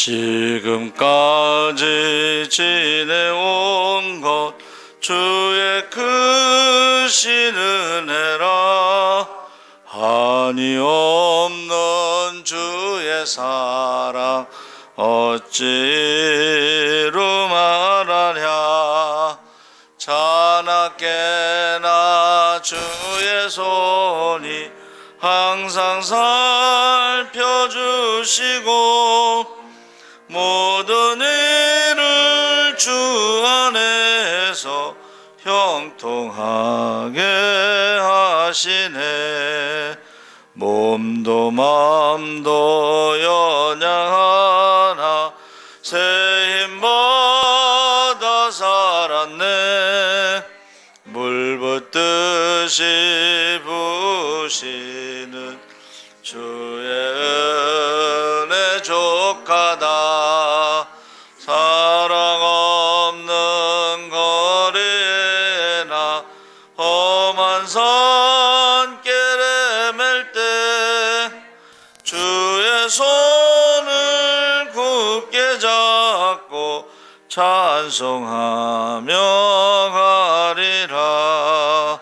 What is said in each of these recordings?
지금까지 지내온 것 주의 크신 은혜라. 한이 없는 주의 사랑 어찌로 말하랴. 자나깨나 주의 손이 항상 살펴주시고 모든 일을 주 안에서 형통하게 하시네. 몸도 맘도 연약하나 새 힘 받아 살았네. 물 붓듯이 부시는 주의 은혜 족하다. 사랑 없는 거리에나 험한 산길에 맬 때 주의 손을 굳게 잡고 찬송하며 가리라.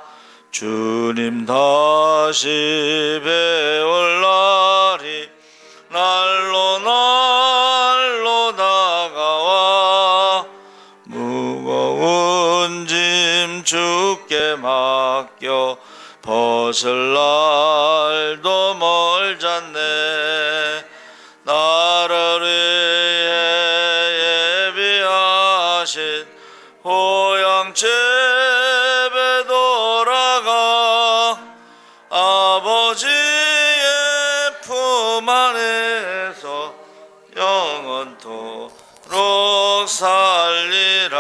주님 다시 배울 날이 날로 날로 다가와 무거운 짐 주께 맡겨 벗을 날도 멀잖네. 나를 위해 예비하신 호양 집에 돌아가 아버지의 품 안에서 영원토록 살리라.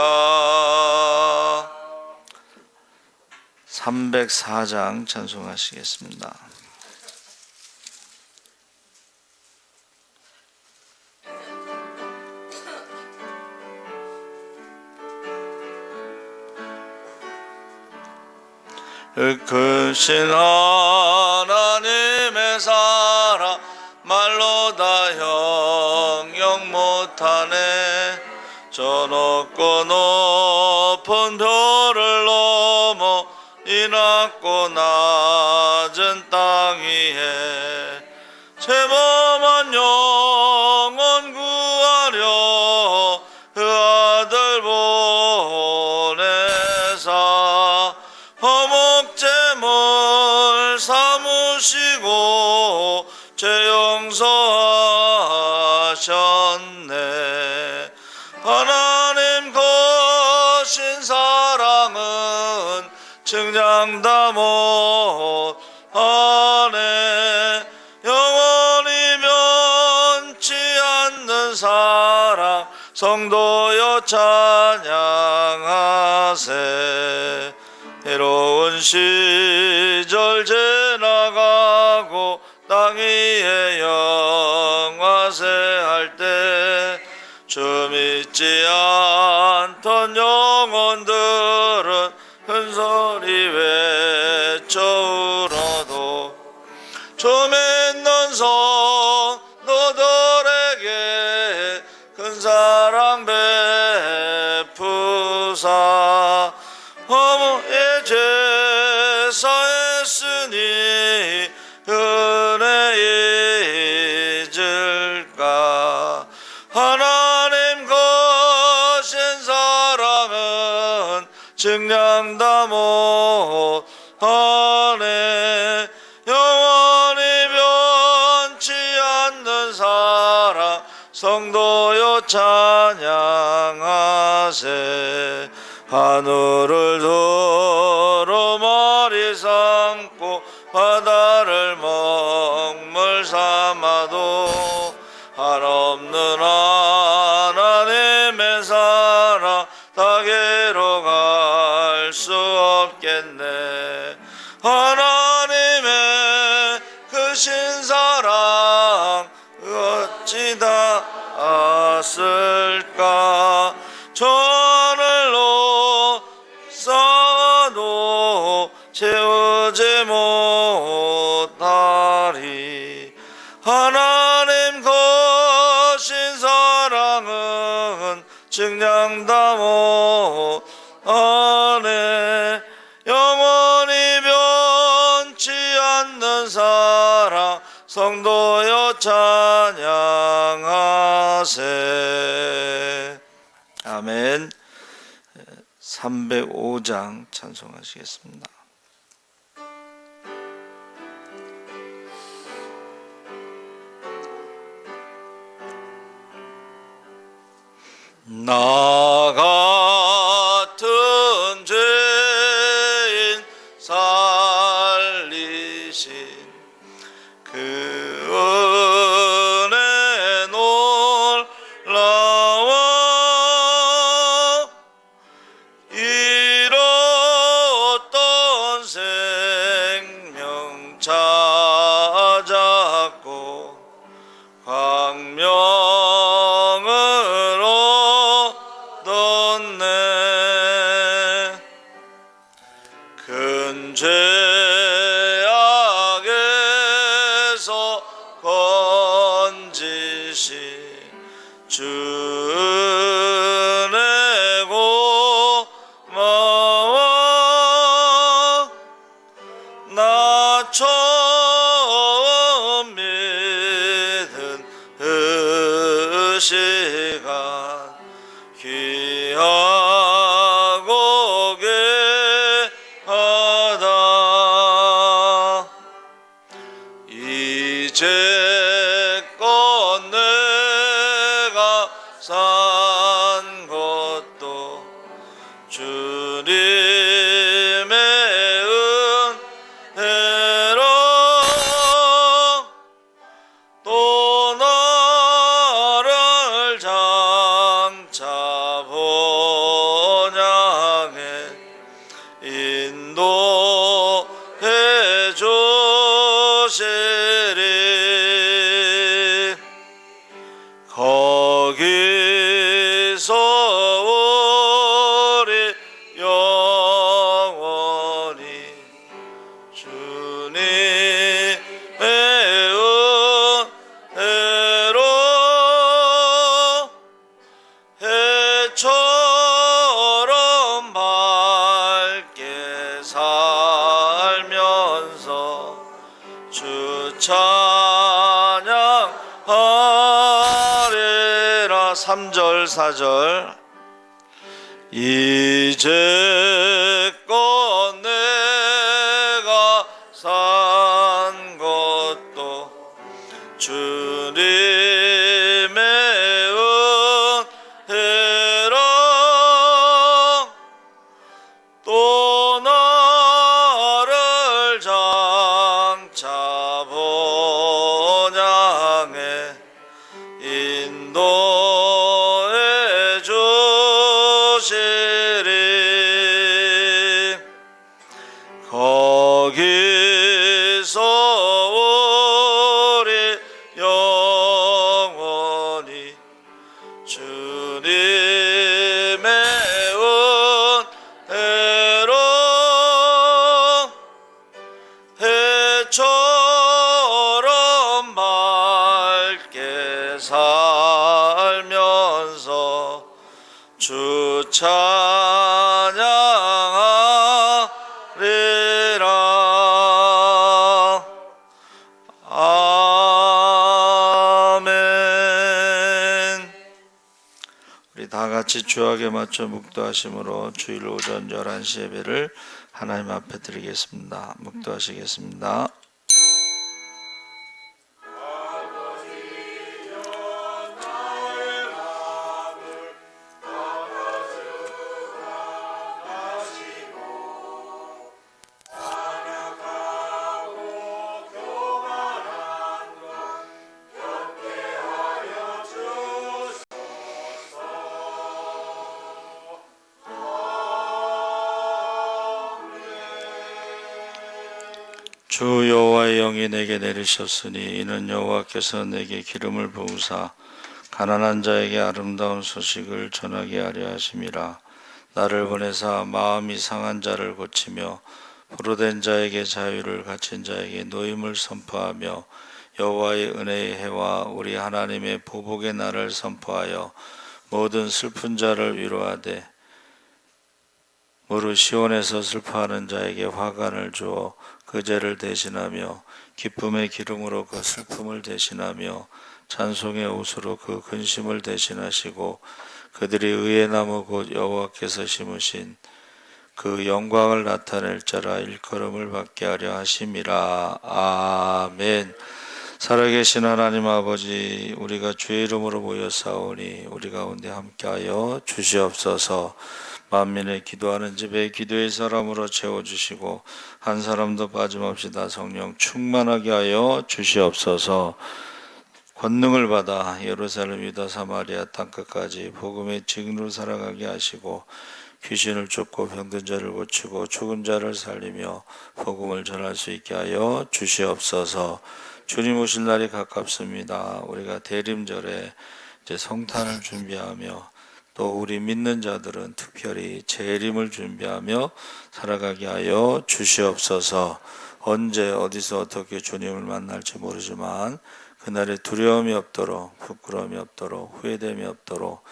304장 찬송하시겠습니다. 크신 하나님의 사랑 말로 다 형용 못하네. 저 높고 높은 별을 넘어 이 낮고 낮은 땅 위에 죄범한 영혼 구하려 그 아들 보내사 허목제물 삼으시고 죄 용서하셨네. 하나님 거신 사랑은 측량 다 못하네. 영원히 면치 않는 사랑 성도여 찬양하세. 해로운 시절 지나가고 땅 위에 영화세할 때 주 믿지 않던 영혼들은 큰소리 외쳐 울어도 주 믿는 성도들에게 큰 사랑 베푸사 허무의 죄 사했으니 은혜 잊을까. 하나님 거신 사랑은 측량 다 못하네. 영원히 변치 않는 사랑 성도여 찬양하세. 하늘을 두루마리 삼고 바다를 먹물 삼아도 한없는 하나님의 사랑 다게로 갈 수 없겠네. 하나님의 크신 사랑 어찌 닿았을까. 저 하늘로 쌓아도 채우지 못하리. 하나님 거신 사랑 증량다 못하네. 영원히 변치 않는 사랑 성도여 찬양하세. 아멘. 305장 찬송하시겠습니다. 나 같은 죄인 살리신 그 은혜 놀라워 잃었던 생명 찾았고 광명을 얻었네. 큰 죄악에서 건지신 주 은혜 고마워. 나 처음 믿은 그 시간 귀하고 귀하다. 이제껏 내가 산 것도 주님의 은혜로 또 나를 장차 본향에 인도해 주시리. 거기서 우리 영원히 주님의 은혜로 해처럼 밝게 살면서 주 찬양하리라. 3절 4절 이제껏 내가 산 것도 주님의 은혜로 또 나를 장차 본향에 인도해 주시리. 거기서 우리 영원히 주님의 은혜로 해처럼 밝게 살면서 주 찬양하리라. 아멘. 우리 다 같이 주악에 맞춰 묵도하심으로 주일 오전 11시 예배를 하나님 앞에 드리겠습니다. 묵도하시겠습니다. 주 여호와의 영이 내게 내리셨으니 이는 여호와께서 내게 기름을 부으사 가난한 자에게 아름다운 소식을 전하게 하려 하심이라. 나를 보내사 마음이 상한 자를 고치며 포로된 자에게 자유를, 갇힌 자에게 노임을 선포하며 여호와의 은혜의 해와 우리 하나님의 보복의 날을 선포하여 모든 슬픈 자를 위로하되 무릇 시온에서 슬퍼하는 자에게 화관을 주어 그 죄를 대신하며 기쁨의 기름으로 그 슬픔을 대신하며 찬송의 옷으로 그 근심을 대신하시고 그들이 의의 나무 곧 여호와께서 심으신 그 영광을 나타낼 자라 일컬음을 받게 하려 하심이라. 아멘. 살아계신 하나님 아버지, 우리가 주의 이름으로 모여 싸우니 우리 가운데 함께하여 주시옵소서. 만민의 기도하는 집에 기도의 사람으로 채워주시고 한 사람도 빠짐없이 다 성령 충만하게 하여 주시옵소서. 권능을 받아 예루살렘 유다 사마리아 땅끝까지 복음의 증인으로 살아가게 하시고 귀신을 쫓고 병든 자를 고치고 죽은 자를 살리며 복음을 전할 수 있게 하여 주시옵소서. 주님 오실 날이 가깝습니다. 우리가 대림절에 이제 성탄을 준비하며 또 우리 믿는 자들은 특별히 재림을 준비하며 살아가게 하여 주시옵소서. 언제 어디서 어떻게 주님을 만날지 모르지만 그날에 두려움이 없도록, 부끄러움이 없도록, 후회됨이 없도록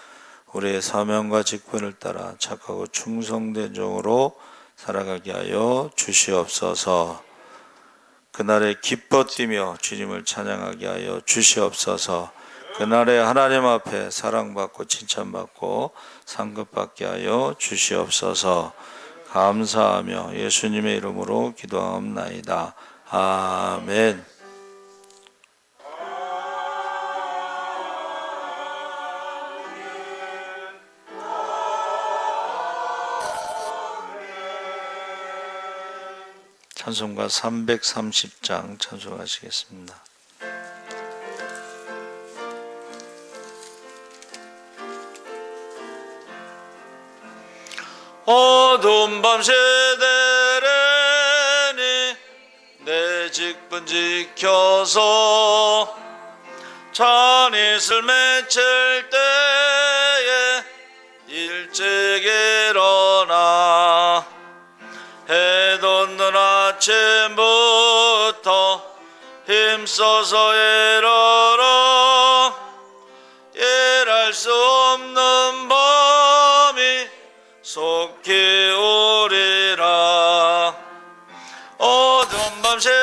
우리의 사명과 직분을 따라 착하고 충성된 종으로 살아가게 하여 주시옵소서. 그날에 기뻐 뛰며 주님을 찬양하게 하여 주시옵소서. 그날에 하나님 앞에 사랑받고 칭찬받고 상급받게 하여 주시옵소서. 감사하며 예수님의 이름으로 기도하옵나이다. 아멘. 찬송가 330장 찬송하시겠습니다. 어두운 밤 세대레니 내 직분 지켜서 잔이슬 맺힐 때에 일찍 일어나 해 돋는 아침부터 힘써서 일어나 일할 수 없는 밤이 속히 오리라. 어두운 밤 세대레니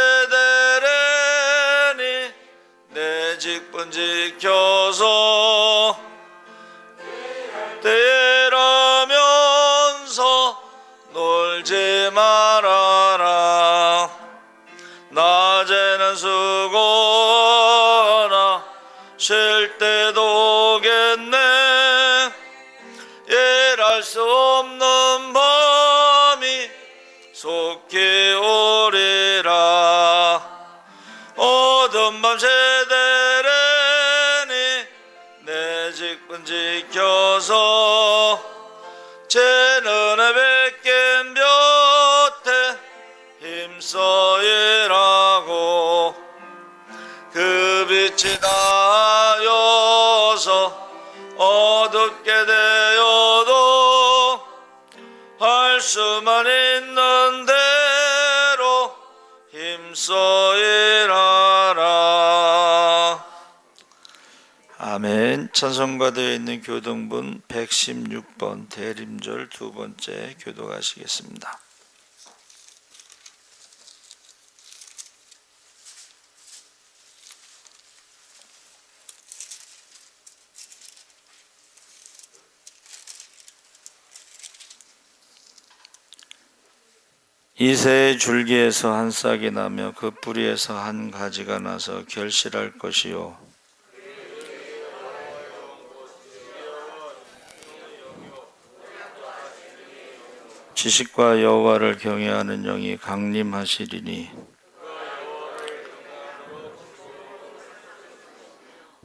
내 직분 지켜서 일하면서 놀지 말아라. 낮에는 수고나 쉴 때도 오겠네. 일할 수 없는 밤이 속히 오리라. 어두운 밤 세대레니 내 직분 지켜서 죄는 베낀 볕에 힘써 일하고 그 빛이 닿아여서 어둡게 되어도 할 수만 있는 대로 힘써 일하라. 아멘. 찬송가되어 있는 교동분 116번 대림절 두 번째 교독하시겠습니다. 이새의 줄기에서 한 싹이 나며 그 뿌리에서 한 가지가 나서 결실할 것이요 지식과 여호와를 경외하는 영이 강림하시리니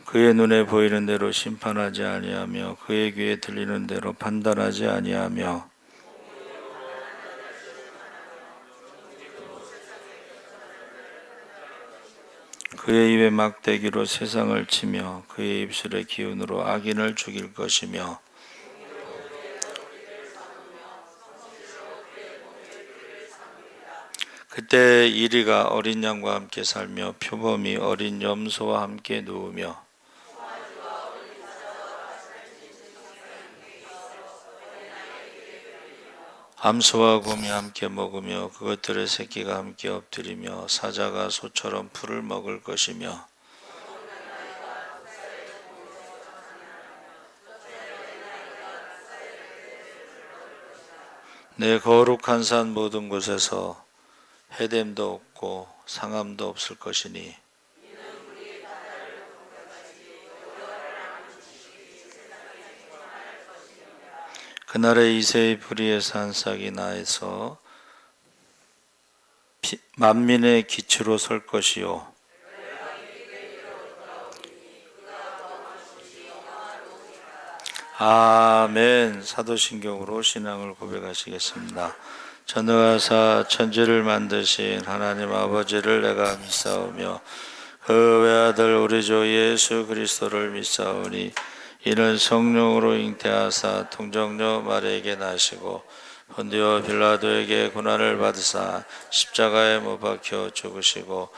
그의 눈에 보이는 대로 심판하지 아니하며 그의 귀에 들리는 대로 판단하지 아니하며 그의 입에 막대기로 세상을 치며 그의 입술의 기운으로 악인을 죽일 것이며 그때 이리가 어린 양과 함께 살며 표범이 어린 염소와 함께 누우며 암소와 곰이 함께 먹으며 그것들의 새끼가 함께 엎드리며 사자가 소처럼 풀을 먹을 것이며 내 거룩한 산 모든 곳에서 해됨도 없고 상함도 없을 것이니 그날에 이새의 뿌리에서 한 싹이 나서 만민의 기초로 설 것이요 아멘. 사도신경으로 신앙을 고백하시겠습니다. 전능하사 천지를 만드신 하나님 아버지를 내가 믿사오며 그 외아들 우리 주 예수 그리스도를 믿사오니 이는 성령으로 잉태하사 통정녀 마리에게 나시고 본디오 빌라도에게 고난을 받으사 십자가에 못 박혀 죽으시고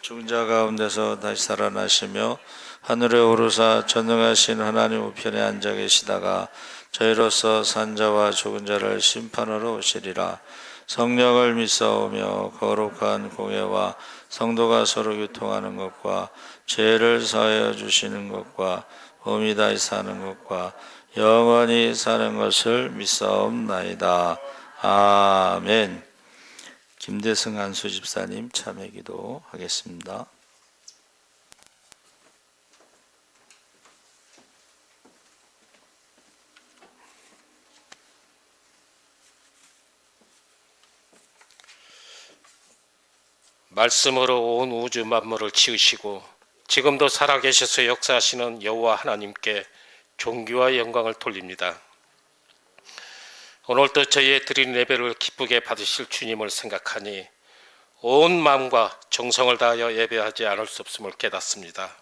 죽은 자 가운데서 다시 살아나시며 하늘에 오르사 전능하신 하나님 우편에 앉아 계시다가 저희로서 산자와 죽은 자를 심판하러 오시리라. 성령을 믿사오며 거룩한 공예와 성도가 서로 교통하는 것과 죄를 사하여 주시는 것과 몸이 다시 사는 것과 영원히 사는 것을 믿사옵나이다. 아멘. 김대승 안수집사님 참회기도 하겠습니다. 말씀으로 온 우주 만물을 지으시고 지금도 살아계셔서 역사하시는 여호와 하나님께 존귀와 영광을 돌립니다. 오늘도 저희의 드린 예배를 기쁘게 받으실 주님을 생각하니 온 마음과 정성을 다하여 예배하지 않을 수 없음을 깨닫습니다.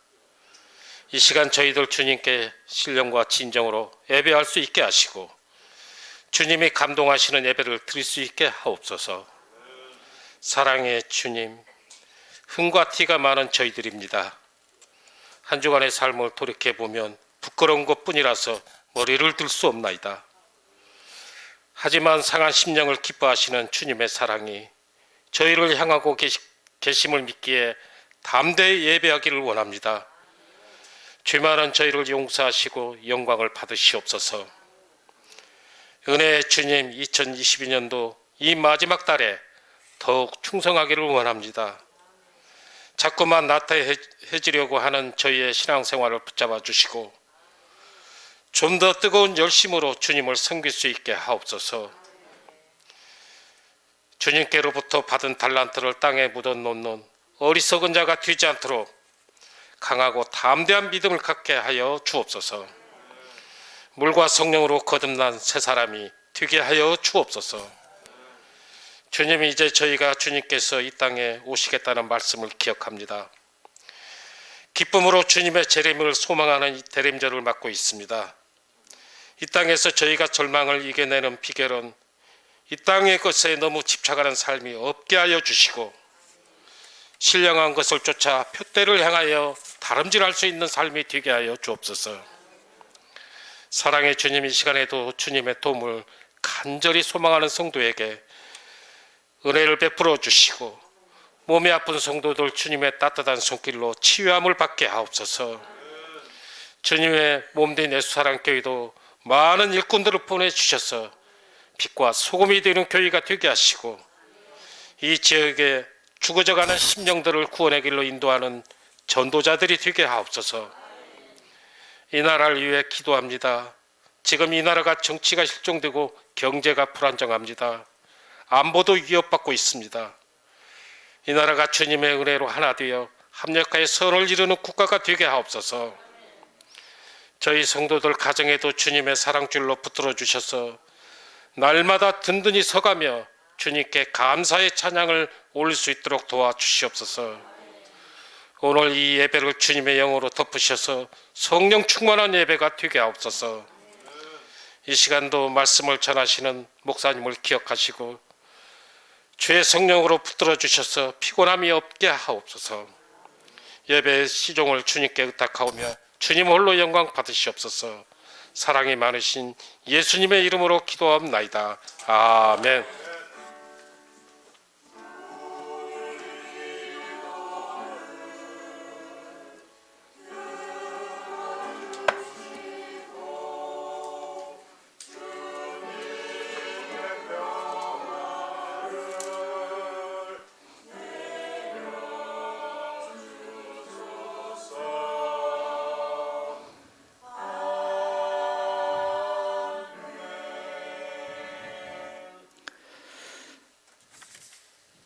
이 시간 저희들 주님께 신령과 진정으로 예배할 수 있게 하시고 주님이 감동하시는 예배를 드릴 수 있게 하옵소서. 사랑의 주님, 흥과 티가 많은 저희들입니다. 한 주간의 삶을 돌이켜보면 부끄러운 것뿐이라서 머리를 들 수 없나이다. 하지만 상한 심령을 기뻐하시는 주님의 사랑이 저희를 향하고 계심을 믿기에 담대히 예배하기를 원합니다. 죄 많은 저희를 용서하시고 영광을 받으시옵소서. 은혜의 주님, 2022년도 이 마지막 달에 더욱 충성하기를 원합니다. 자꾸만 나태해지려고 하는 저희의 신앙생활을 붙잡아 주시고 좀 더 뜨거운 열심으로 주님을 섬길 수 있게 하옵소서. 주님께로부터 받은 달란트를 땅에 묻어놓는 어리석은 자가 되지 않도록 강하고 담대한 믿음을 갖게 하여 주옵소서. 물과 성령으로 거듭난 새 사람이 되게 하여 주옵소서. 주님이 이제 저희가 주님께서 이 땅에 오시겠다는 말씀을 기억합니다. 기쁨으로 주님의 재림을 소망하는 이 대림절을 맞고 있습니다. 이 땅에서 저희가 절망을 이겨내는 비결은 이 땅의 것에 너무 집착하는 삶이 없게 하여 주시고 신령한 것을 쫓아 표대를 향하여 다름질할 수 있는 삶이 되게 하여 주옵소서. 사랑의 주님, 이 시간에도 주님의 도움을 간절히 소망하는 성도에게 은혜를 베풀어 주시고 몸이 아픈 성도들 주님의 따뜻한 손길로 치유함을 받게 하옵소서. 주님의 몸된 예수사랑교회도 많은 일꾼들을 보내주셔서 빛과 소금이 되는 교회가 되게 하시고 이 지역에 죽어져가는 심령들을 구원의 길로 인도하는 전도자들이 되게 하옵소서. 이 나라를 위해 기도합니다. 지금 이 나라가 정치가 실종되고 경제가 불안정합니다. 안보도 위협받고 있습니다. 이 나라가 주님의 은혜로 하나 되어 합력하여 선을 이루는 국가가 되게 하옵소서. 저희 성도들 가정에도 주님의 사랑줄로 붙들어 주셔서 날마다 든든히 서가며 주님께 감사의 찬양을 올릴 수 있도록 도와주시옵소서. 오늘 이 예배를 주님의 영으로 덮으셔서 성령 충만한 예배가 되게 하옵소서. 이 시간도 말씀을 전하시는 목사님을 기억하시고 주의 성령으로 붙들어 주셔서 피곤함이 없게 하옵소서. 예배의 시종을 주님께 의탁하오며 주님 홀로 영광 받으시옵소서. 사랑이 많으신 예수님의 이름으로 기도합나이다. 아멘.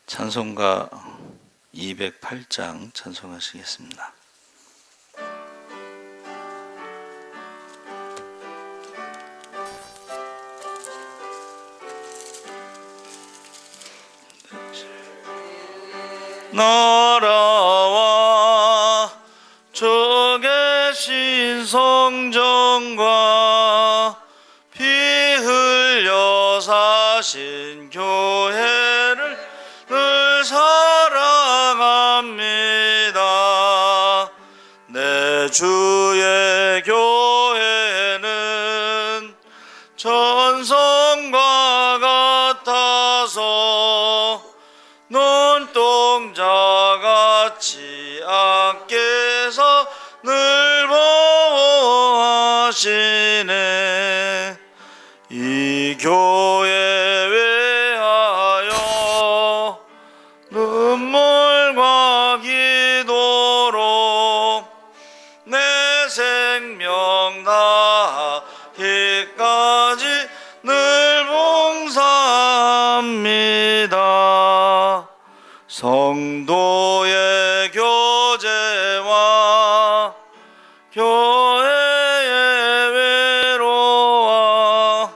찬송가 208장 찬송하시겠습니다. 나라와 주 계신 성전과 피 흘려 사신 교회를 늘 사랑합니다. 내 주의 교회는 전성과 같아서 눈동자같이 아껴서 늘 보호하시네. 이 교회 위하여 눈물과 기도로 내 생명 다하기까지 늘 봉사합니다. 성도의 교제와 교회의 위로와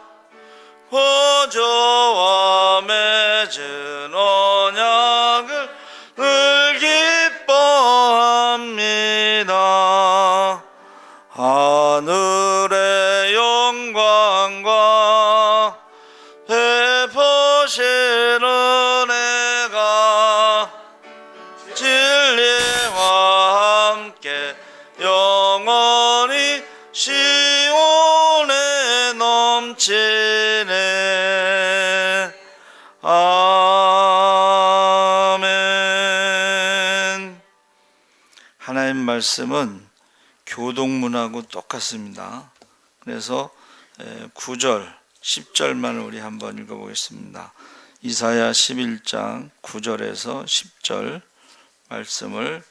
보조와 맺은 언약을 늘 기뻐합니다. 하늘의 영광과 베푸신 은혜가 진리와 함께 영원히 시온에 넘치네. 아멘. 하나님 말씀은 교동문하고 똑같습니다. 그래서 9절, 10절만 우리 한번 읽어보겠습니다. 이사야 11장 9절에서 10절 말씀을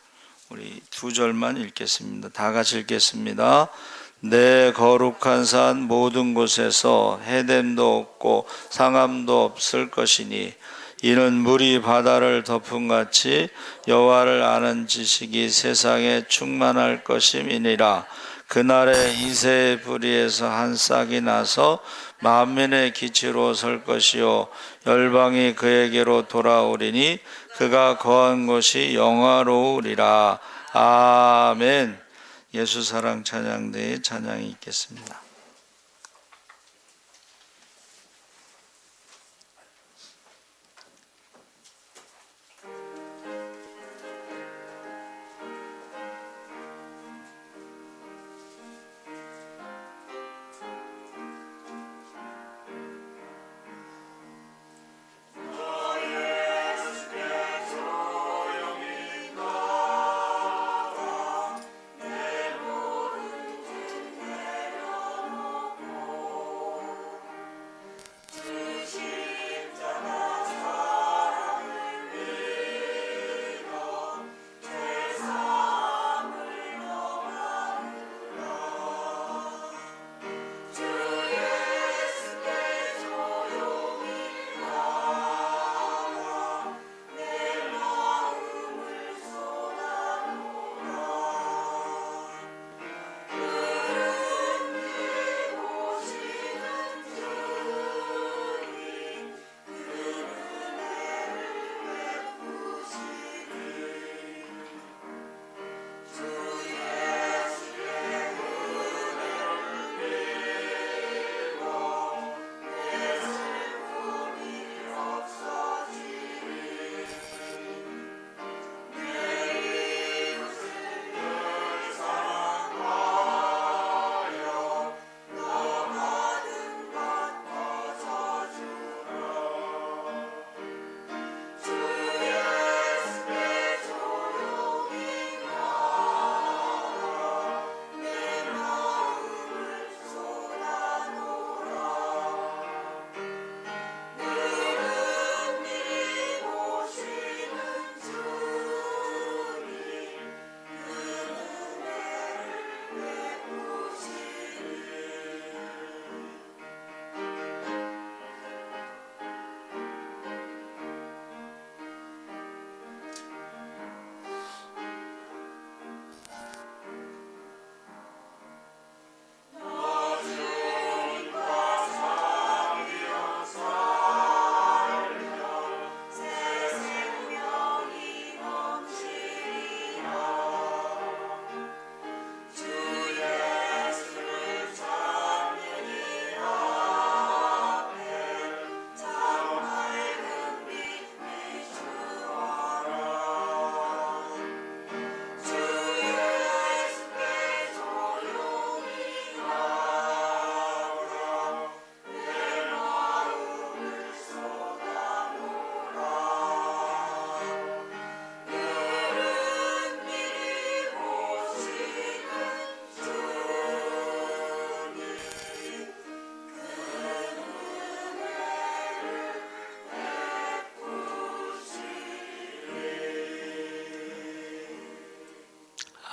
우리 2절만 읽겠습니다. 다 같이 읽겠습니다. 내 거룩한 산 모든 곳에서 해됨도 없고 상함도 없을 것이니 이는 물이 바다를 덮음같이 여호와를 아는 지식이 세상에 충만할 것임이니라. 그날에 이새의 뿌리에서 한 싹이 나서 만민의 기치로 설 것이요 열방이 그에게로 돌아오리니 그가 거한 곳이 영화로우리라. 아멘. 예수사랑 찬양대에 찬양이 있겠습니다.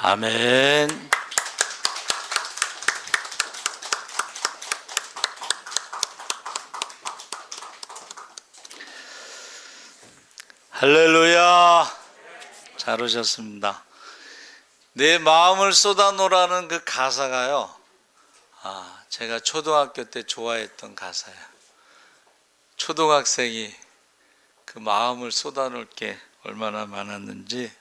아멘. 할렐루야. 잘 오셨습니다. 내 마음을 쏟아놓으라는 그 가사가요, 제가 초등학교 때 좋아했던 가사예요. 초등학생이 그 마음을 쏟아놓을 게 얼마나 많았는지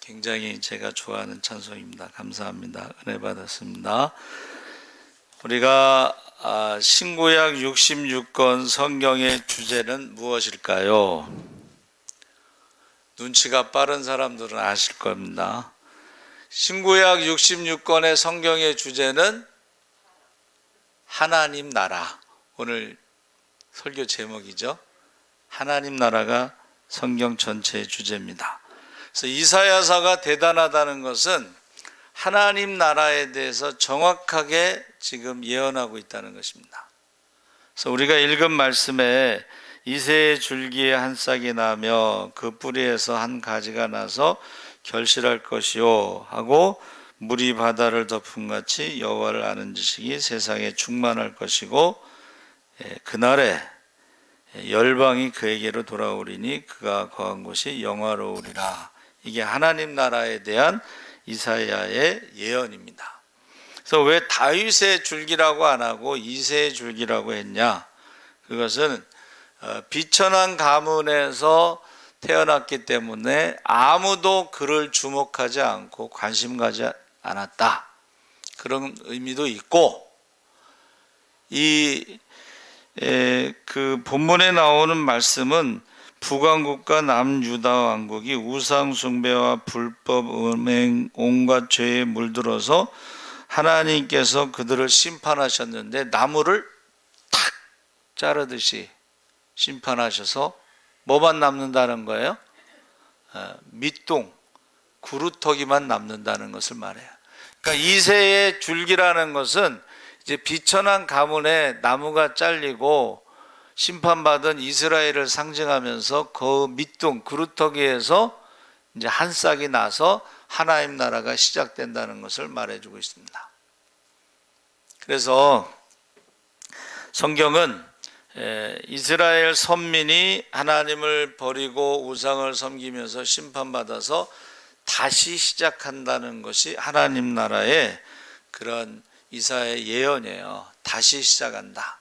굉장히 제가 좋아하는 찬송입니다. 감사합니다. 은혜 받았습니다. 우리가 신구약 66권 성경의 주제는 무엇일까요? 눈치가 빠른 사람들은 아실 겁니다. 신구약 66권의 성경의 주제는 하나님 나라. 오늘 설교 제목이죠. 하나님 나라가 성경 전체의 주제입니다. 그래서 이사야서가 대단하다는 것은 하나님 나라에 대해서 정확하게 지금 예언하고 있다는 것입니다. 그래서 우리가 읽은 말씀에 이새의 줄기에 한 싹이 나며 그 뿌리에서 한 가지가 나서 결실할 것이요 하고 물이 바다를 덮음같이 여호와를 아는 지식이 세상에 충만할 것이고 그날에 열방이 그에게로 돌아오리니 그가 거한 곳이 영화로우리라. 이게 하나님 나라에 대한 이사야의 예언입니다. 그래서 왜 다윗의 줄기라고 안 하고 이새의 줄기라고 했냐? 그것은 비천한 가문에서 태어났기 때문에 아무도 그를 주목하지 않고 관심 가지 않았다. 그런 의미도 있고, 그 본문에 나오는 말씀은 북왕국과 남유다 왕국이 우상 숭배와 불법 음행 온갖 죄에 물들어서 하나님께서 그들을 심판하셨는데 나무를 탁 자르듯이 심판하셔서 뭐만 남는다는 거예요? 밑동, 구루터기만 남는다는 것을 말해요. 그러니까 이새의 줄기라는 것은 이제 비천한 가문에 나무가 잘리고 심판받은 이스라엘을 상징하면서 그 밑동, 구루터기에서 이제 한 싹이 나서 하나님 나라가 시작된다는 것을 말해주고 있습니다. 그래서 성경은 이스라엘 선민이 하나님을 버리고 우상을 섬기면서 심판받아서 다시 시작한다는 것이 하나님 나라의 그런 이사야의 예언이에요. 다시 시작한다.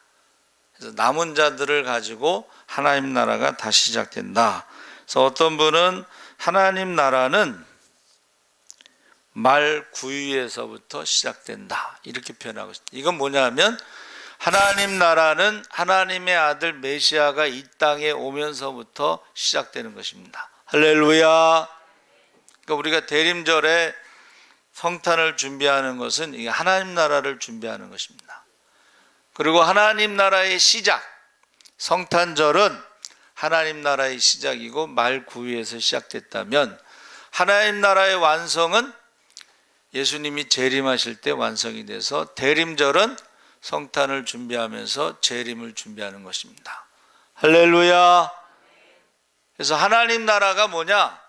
그래서 남은 자들을 가지고 하나님 나라가 다시 시작된다. 그래서 어떤 분은 하나님 나라는 말 구유에서부터 시작된다. 이렇게 표현하고 있습니다. 이건 뭐냐면 하나님 나라는 하나님의 아들 메시아가 이 땅에 오면서부터 시작되는 것입니다. 할렐루야. 그러니까 우리가 대림절에 성탄을 준비하는 것은 이게 하나님 나라를 준비하는 것입니다. 그리고 하나님 나라의 시작, 성탄절은 하나님 나라의 시작이고 말 구유에서 시작됐다면 하나님 나라의 완성은 예수님이 재림하실 때 완성이 돼서 대림절은 성탄을 준비하면서 재림을 준비하는 것입니다. 할렐루야. 그래서 하나님 나라가 뭐냐?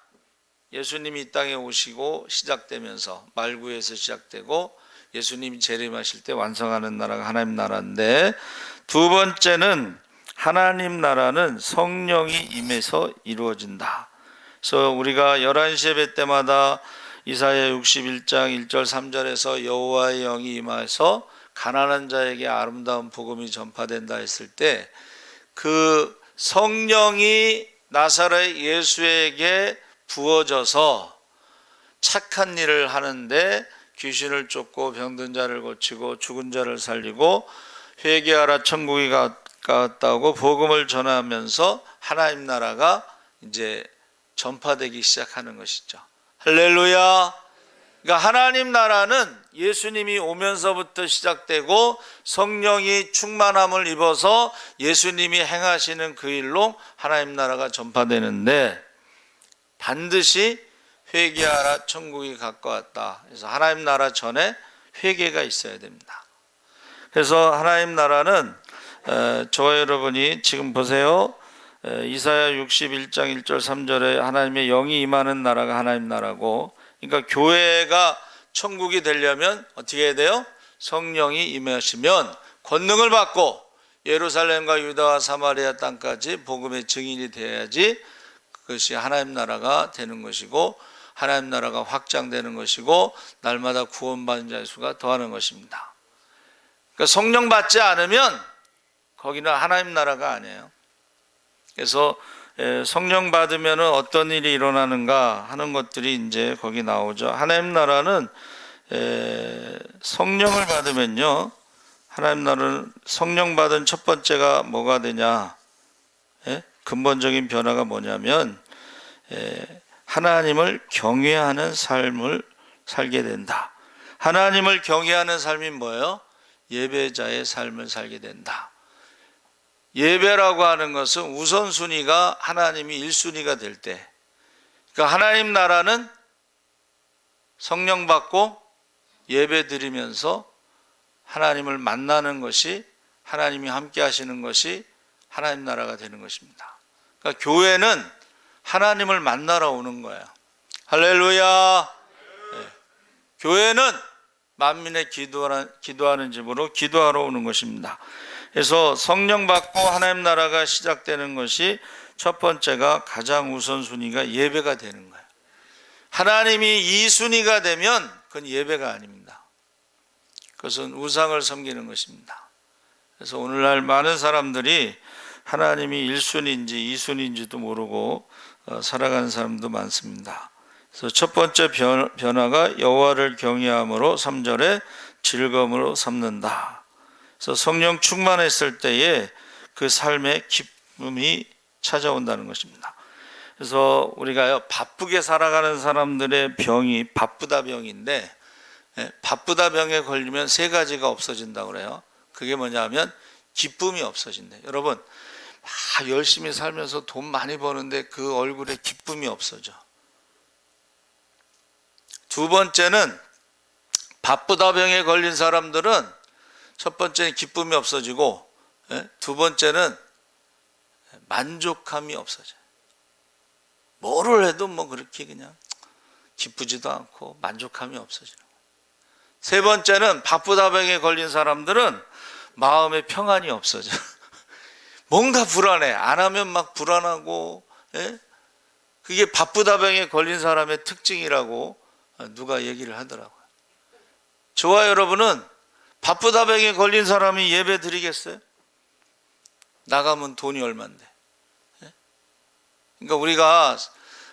예수님이 이 땅에 오시고 시작되면서 말구에서 시작되고 예수님이 재림하실 때 완성하는 나라가 하나님 나라인데, 두 번째는 하나님 나라는 성령이 임해서 이루어진다. 그래서 우리가 11시 예배 때마다 이사야 61장 1절 3절에서 여호와의 영이 임하여서 가난한 자에게 아름다운 복음이 전파된다 했을 때 그 성령이 나사렛 예수에게 부어져서 착한 일을 하는데 귀신을 쫓고 병든 자를 고치고 죽은 자를 살리고 회개하라 천국이 가까웠다고 복음을 전하면서 하나님 나라가 이제 전파되기 시작하는 것이죠. 할렐루야. 그러니까 하나님 나라는 예수님이 오면서부터 시작되고 성령이 충만함을 입어서 예수님이 행하시는 그 일로 하나님 나라가 전파되는데 반드시 회개하라 천국이 가까웠다. 그래서 하나님 나라 전에 회개가 있어야 됩니다. 그래서 하나님 나라는 저와 여러분이 지금 보세요. 이사야 61장 1절 3절에 하나님의 영이 임하는 나라가 하나님 나라고 그러니까 교회가 천국이 되려면 어떻게 해야 돼요? 성령이 임하시면 권능을 받고 예루살렘과 유다와 사마리아 땅까지 복음의 증인이 돼야지 그것이 하나님 나라가 되는 것이고 하나님 나라가 확장되는 것이고 날마다 구원받는 자의 수가 더하는 것입니다. 그러니까 성령 받지 않으면 거기는 하나님 나라가 아니에요. 그래서 성령 받으면 어떤 일이 일어나는가 하는 것들이 이제 거기 나오죠. 하나님 나라는 성령을 받으면요, 하나님 나라는 성령 받은 첫 번째가 뭐가 되냐? 근본적인 변화가 뭐냐면 하나님을 경외하는 삶을 살게 된다. 하나님을 경외하는 삶이 뭐예요? 예배자의 삶을 살게 된다. 예배라고 하는 것은 우선순위가 하나님이 1순위가 될 때, 그러니까 하나님 나라는 성령 받고 예배 드리면서 하나님을 만나는 것이, 하나님이 함께 하시는 것이 하나님 나라가 되는 것입니다. 그러니까 교회는 하나님을 만나러 오는 거예요. 할렐루야. 네. 교회는 만민의 기도하는 집으로 기도하러 오는 것입니다. 그래서 성령 받고 하나님 나라가 시작되는 것이 첫 번째가 가장 우선순위가 예배가 되는 거예요. 하나님이 2순위가 되면 그건 예배가 아닙니다. 그것은 우상을 섬기는 것입니다. 그래서 오늘날 많은 사람들이 하나님이 1순위인지 2순위인지도 모르고 살아가는 사람도 많습니다. 그래서 첫 번째 변화가 여호와를 경외함으로 3절에 즐거움으로 삼는다. 그래서 성령 충만했을 때에 그 삶의 기쁨이 찾아온다는 것입니다. 그래서 우리가요, 바쁘게 살아가는 사람들의 병이 바쁘다 병인데, 바쁘다 병에 걸리면 3가지가 없어진다고 그래요. 그게 뭐냐면 기쁨이 없어진대. 여러분, 열심히 살면서 돈 많이 버는데 그 얼굴에 기쁨이 없어져. 두 번째는 바쁘다 병에 걸린 사람들은 첫 번째는 기쁨이 없어지고, 두 번째는 만족함이 없어져요. 뭐를 해도 뭐 그렇게 그냥 기쁘지도 않고 만족함이 없어지는 거예요. 세 번째는 바쁘다 병에 걸린 사람들은 마음의 평안이 없어져. 뭔가 불안해. 안 하면 막 불안하고, 그게 바쁘다 병에 걸린 사람의 특징이라고 누가 얘기를 하더라고요. 저와 여러분은 바쁘다 병에 걸린 사람이 예배 드리겠어요? 나가면 돈이 얼만데. 그러니까 우리가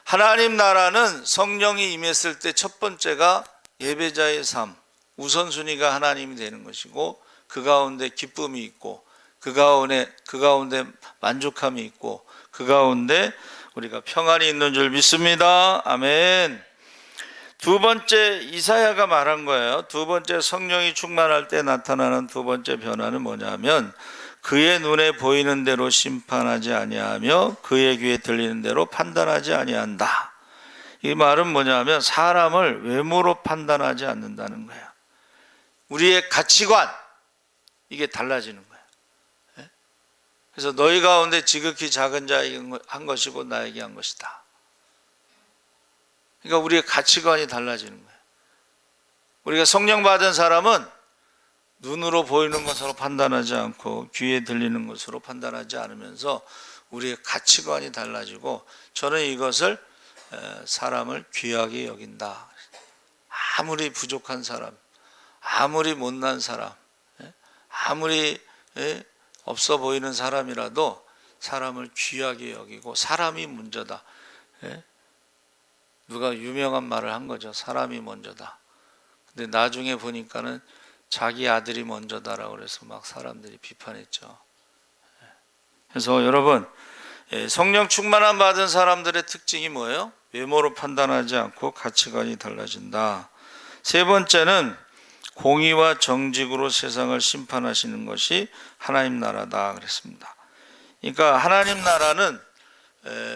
하나님 나라는 성령이 임했을 때 첫 번째가 예배자의 삶, 우선순위가 하나님이 되는 것이고, 그 가운데 기쁨이 있고, 그 가운데 만족함이 있고, 그 가운데 우리가 평안이 있는 줄 믿습니다. 아멘. 두 번째, 이사야가 말한 거예요. 두 번째, 성령이 충만할 때 나타나는 두 번째 변화는 뭐냐면 그의 눈에 보이는 대로 심판하지 아니하며 그의 귀에 들리는 대로 판단하지 아니한다. 이 말은 뭐냐면 사람을 외모로 판단하지 않는다는 거예요. 우리의 가치관, 이게 달라지는 거예요. 그래서 너희 가운데 지극히 작은 자에게 한 것이고 나에게 한 것이다. 그러니까 우리의 가치관이 달라지는 거예요. 우리가 성령 받은 사람은 눈으로 보이는 것으로 판단하지 않고 귀에 들리는 것으로 판단하지 않으면서 우리의 가치관이 달라지고, 저는 이것을 사람을 귀하게 여긴다. 아무리 부족한 사람, 아무리 못난 사람, 아무리 없어 보이는 사람이라도 사람을 귀하게 여기고, 사람이 먼저다. 누가 유명한 말을 한 거죠. 사람이 먼저다. 근데 나중에 보니까는 자기 아들이 먼저다라고 그래서 막 사람들이 비판했죠. 그래서 여러분, 성령 충만함 받은 사람들의 특징이 뭐예요? 외모로 판단하지 않고 가치관이 달라진다. 세 번째는 공의와 정직으로 세상을 심판하시는 것이 하나님 나라다 그랬습니다. 그러니까 하나님 나라는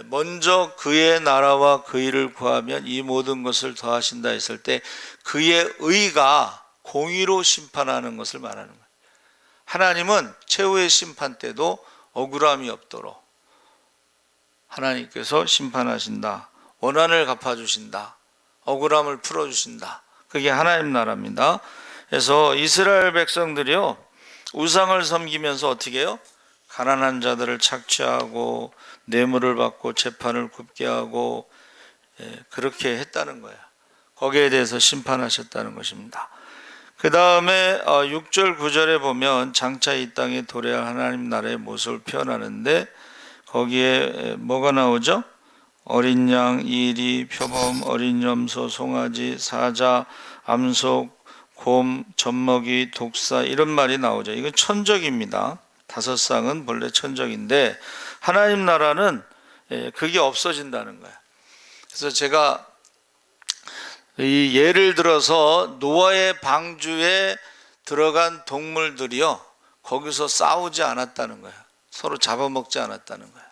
먼저 그의 나라와 그 일을 구하면 이 모든 것을 더하신다 했을 때 그의 의가 공의로 심판하는 것을 말하는 거예요. 하나님은 최후의 심판 때도 억울함이 없도록 하나님께서 심판하신다. 원한을 갚아주신다. 억울함을 풀어주신다. 그게 하나님 나라입니다. 그래서 이스라엘 백성들이요, 우상을 섬기면서 어떻게 해요? 가난한 자들을 착취하고 뇌물을 받고 재판을 굽게 하고 그렇게 했다는 거예요. 거기에 대해서 심판하셨다는 것입니다. 그 다음에 6절 9절에 보면 장차 이 땅에 도래할 하나님 나라의 모습을 표현하는데 거기에 뭐가 나오죠? 어린 양, 이리, 표범, 어린 염소, 송아지, 사자, 암속, 곰, 젖먹이, 독사 이런 말이 나오죠. 이건 천적입니다. 5쌍은 본래 천적인데 하나님 나라는 그게 없어진다는 거예요. 그래서 제가 이 예를 들어서 노아의 방주에 들어간 동물들이요, 거기서 싸우지 않았다는 거예요. 서로 잡아먹지 않았다는 거예요.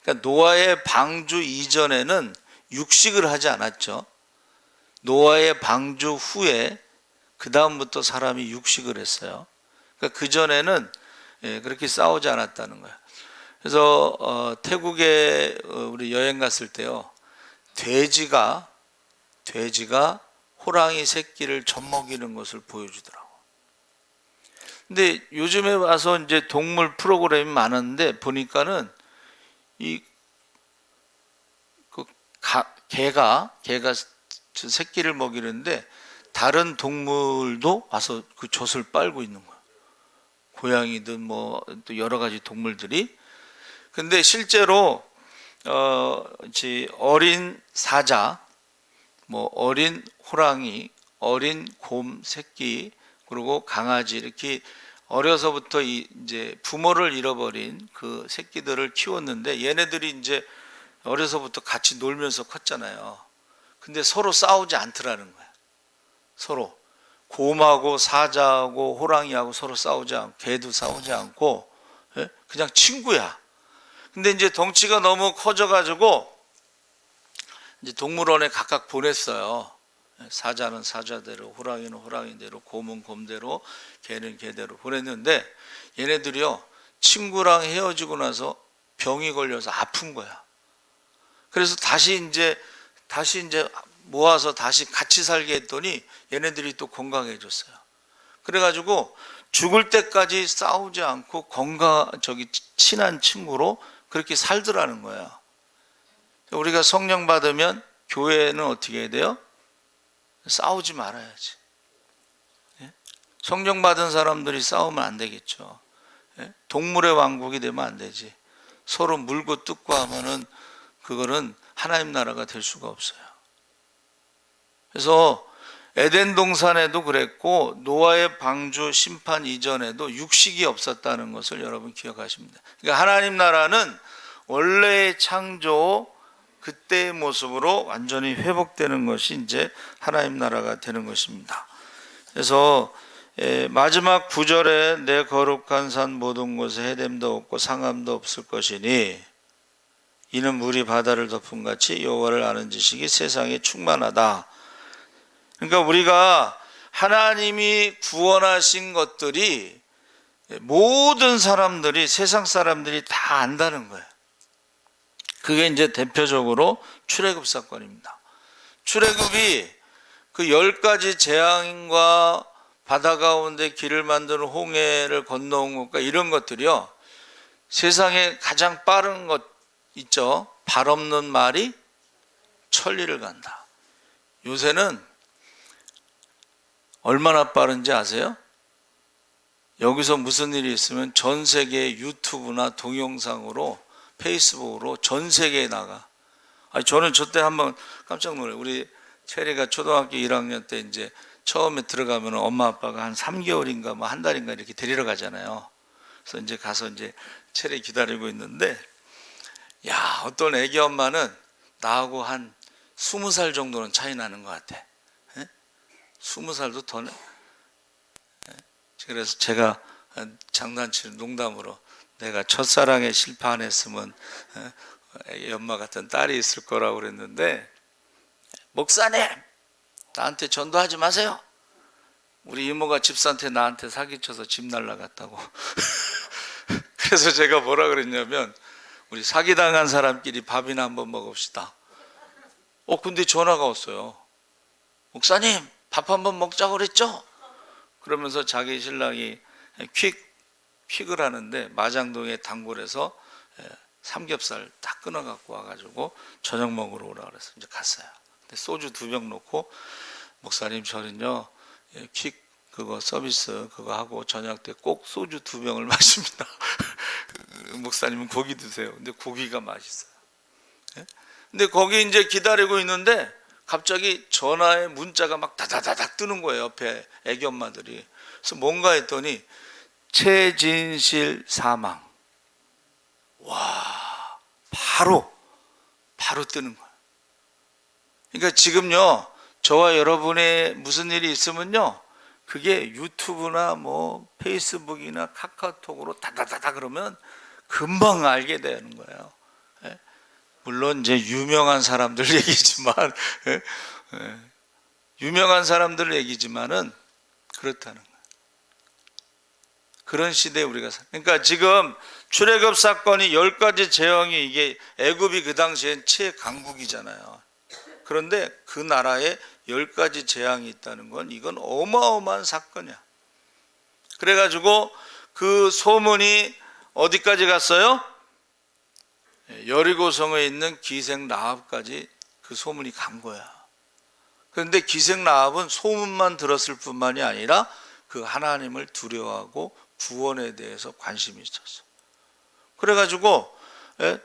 그러니까 노아의 방주 이전에는 육식을 하지 않았죠. 노아의 방주 후에 그 다음부터 사람이 육식을 했어요. 그러니까 그 전에는 그렇게 싸우지 않았다는 거예요. 그래서 태국에 우리 여행 갔을 때요, 돼지가 호랑이 새끼를 젖먹이는 것을 보여주더라고. 근데 요즘에 와서 이제 동물 프로그램이 많은데 보니까는 개가 새끼를 먹이는데 다른 동물도 와서 그 젖을 빨고 있는 거야. 고양이든 뭐 또 여러 가지 동물들이. 근데 실제로 어린 사자, 뭐 어린 호랑이, 어린 곰 새끼, 그리고 강아지, 이렇게 어려서부터 이제 부모를 잃어버린 그 새끼들을 키웠는데 얘네들이 이제 어려서부터 같이 놀면서 컸잖아요. 근데 서로 싸우지 않더라는 거야. 서로 곰하고 사자하고 호랑이하고 서로 싸우지 않고, 개도 싸우지 않고 그냥 친구야. 근데 이제 덩치가 너무 커져가지고 이제 동물원에 각각 보냈어요. 사자는 사자대로, 호랑이는 호랑이대로, 곰은 곰대로, 개는 개대로 보냈는데 얘네들이요, 친구랑 헤어지고 나서 병이 걸려서 아픈 거야. 그래서 다시 이제 모아서 다시 같이 살게 했더니 얘네들이 또 건강해졌어요. 그래가지고 죽을 때까지 싸우지 않고 친한 친구로 그렇게 살더라는 거야. 우리가 성령 받으면 교회는 어떻게 해야 돼요? 싸우지 말아야지. 성령 받은 사람들이 싸우면 안 되겠죠. 동물의 왕국이 되면 안 되지. 서로 물고 뜯고 하면은 그거는 하나님 나라가 될 수가 없어요. 그래서 에덴 동산에도 그랬고 노아의 방주 심판 이전에도 육식이 없었다는 것을 여러분 기억하십니다. 그러니까 하나님 나라는 원래의 창조 그때의 모습으로 완전히 회복되는 것이 이제 하나님 나라가 되는 것입니다. 그래서 마지막 9절에 내 거룩한 산 모든 곳에 해됨도 없고 상함도 없을 것이니 이는 물이 바다를 덮은 같이 여호와를 아는 지식이 세상에 충만하다. 그러니까 우리가 하나님이 구원하신 것들이 모든 사람들이, 세상 사람들이 다 안다는 거예요. 그게 이제 대표적으로 출애굽 사건입니다. 출애굽이 그 10가지 재앙과 바다 가운데 길을 만드는 홍해를 건너온 것과 이런 것들이요, 세상에 가장 빠른 것 있죠. 발 없는 말이 천리를 간다. 요새는 얼마나 빠른지 아세요? 여기서 무슨 일이 있으면 전 세계 유튜브나 동영상으로, 페이스북으로 전 세계에 나가. 저는 저때 한번 깜짝 놀라요. 우리 체리가 초등학교 1학년 때 이제 처음에 들어가면 엄마 아빠가 한 3개월인가 뭐 한 달인가 이렇게 데리러 가잖아요. 그래서 이제 가서 이제 체리 기다리고 있는데, 야, 어떤 애기 엄마는 나하고 한 20살 정도는 차이 나는 것 같아. 20살도 더. 그래서 제가 장난치는 농담으로 내가 첫사랑에 실패 안 했으면 애기 엄마 같은 딸이 있을 거라고 그랬는데, 목사님 나한테 전도하지 마세요. 우리 이모가 집사한테 나한테 사기쳐서 집 날라갔다고. 그래서 제가 뭐라 그랬냐면, 우리 사기당한 사람끼리 밥이나 한번 먹읍시다. 근데 전화가 왔어요. 목사님, 밥 한번 먹자고 그랬죠? 그러면서 자기 신랑이 퀵을 하는데 마장동의 단골에서 삼겹살 딱 끊어 갖고 와가지고 저녁 먹으러 오라 그래서 이제 갔어요. 근데 소주 2병 놓고, 목사님 저는요 퀵 그거 서비스 그거 하고 저녁 때 꼭 소주 2병을 마십니다. 목사님은 고기 드세요. 근데 고기가 맛있어요. 근데 거기 이제 기다리고 있는데 갑자기 전화에 문자가 막 다다다닥 뜨는 거예요. 옆에 애기 엄마들이. 그래서 뭔가 했더니 최진실 사망. 와, 바로 뜨는 거예요. 그러니까 지금요, 저와 여러분의 무슨 일이 있으면요, 그게 유튜브나 뭐 페이스북이나 카카오톡으로 다다다다 그러면 금방 알게 되는 거예요. 물론 이제 유명한 사람들 얘기지만, 유명한 사람들 얘기지만은 그렇다는 거예요. 그런 시대에 우리가 그러니까 지금 출애굽 사건이 10가지 재앙이, 이게 애굽이 그 당시엔 최강국이잖아요. 그런데 그 나라에 10가지 재앙이 있다는 건 이건 어마어마한 사건이야. 그래가지고 그 소문이 어디까지 갔어요? 여리고성에 있는 기생 라합까지 그 소문이 간 거야. 그런데 기생 라합은 소문만 들었을 뿐만이 아니라 그 하나님을 두려워하고 구원에 대해서 관심이 있었어. 그래가지고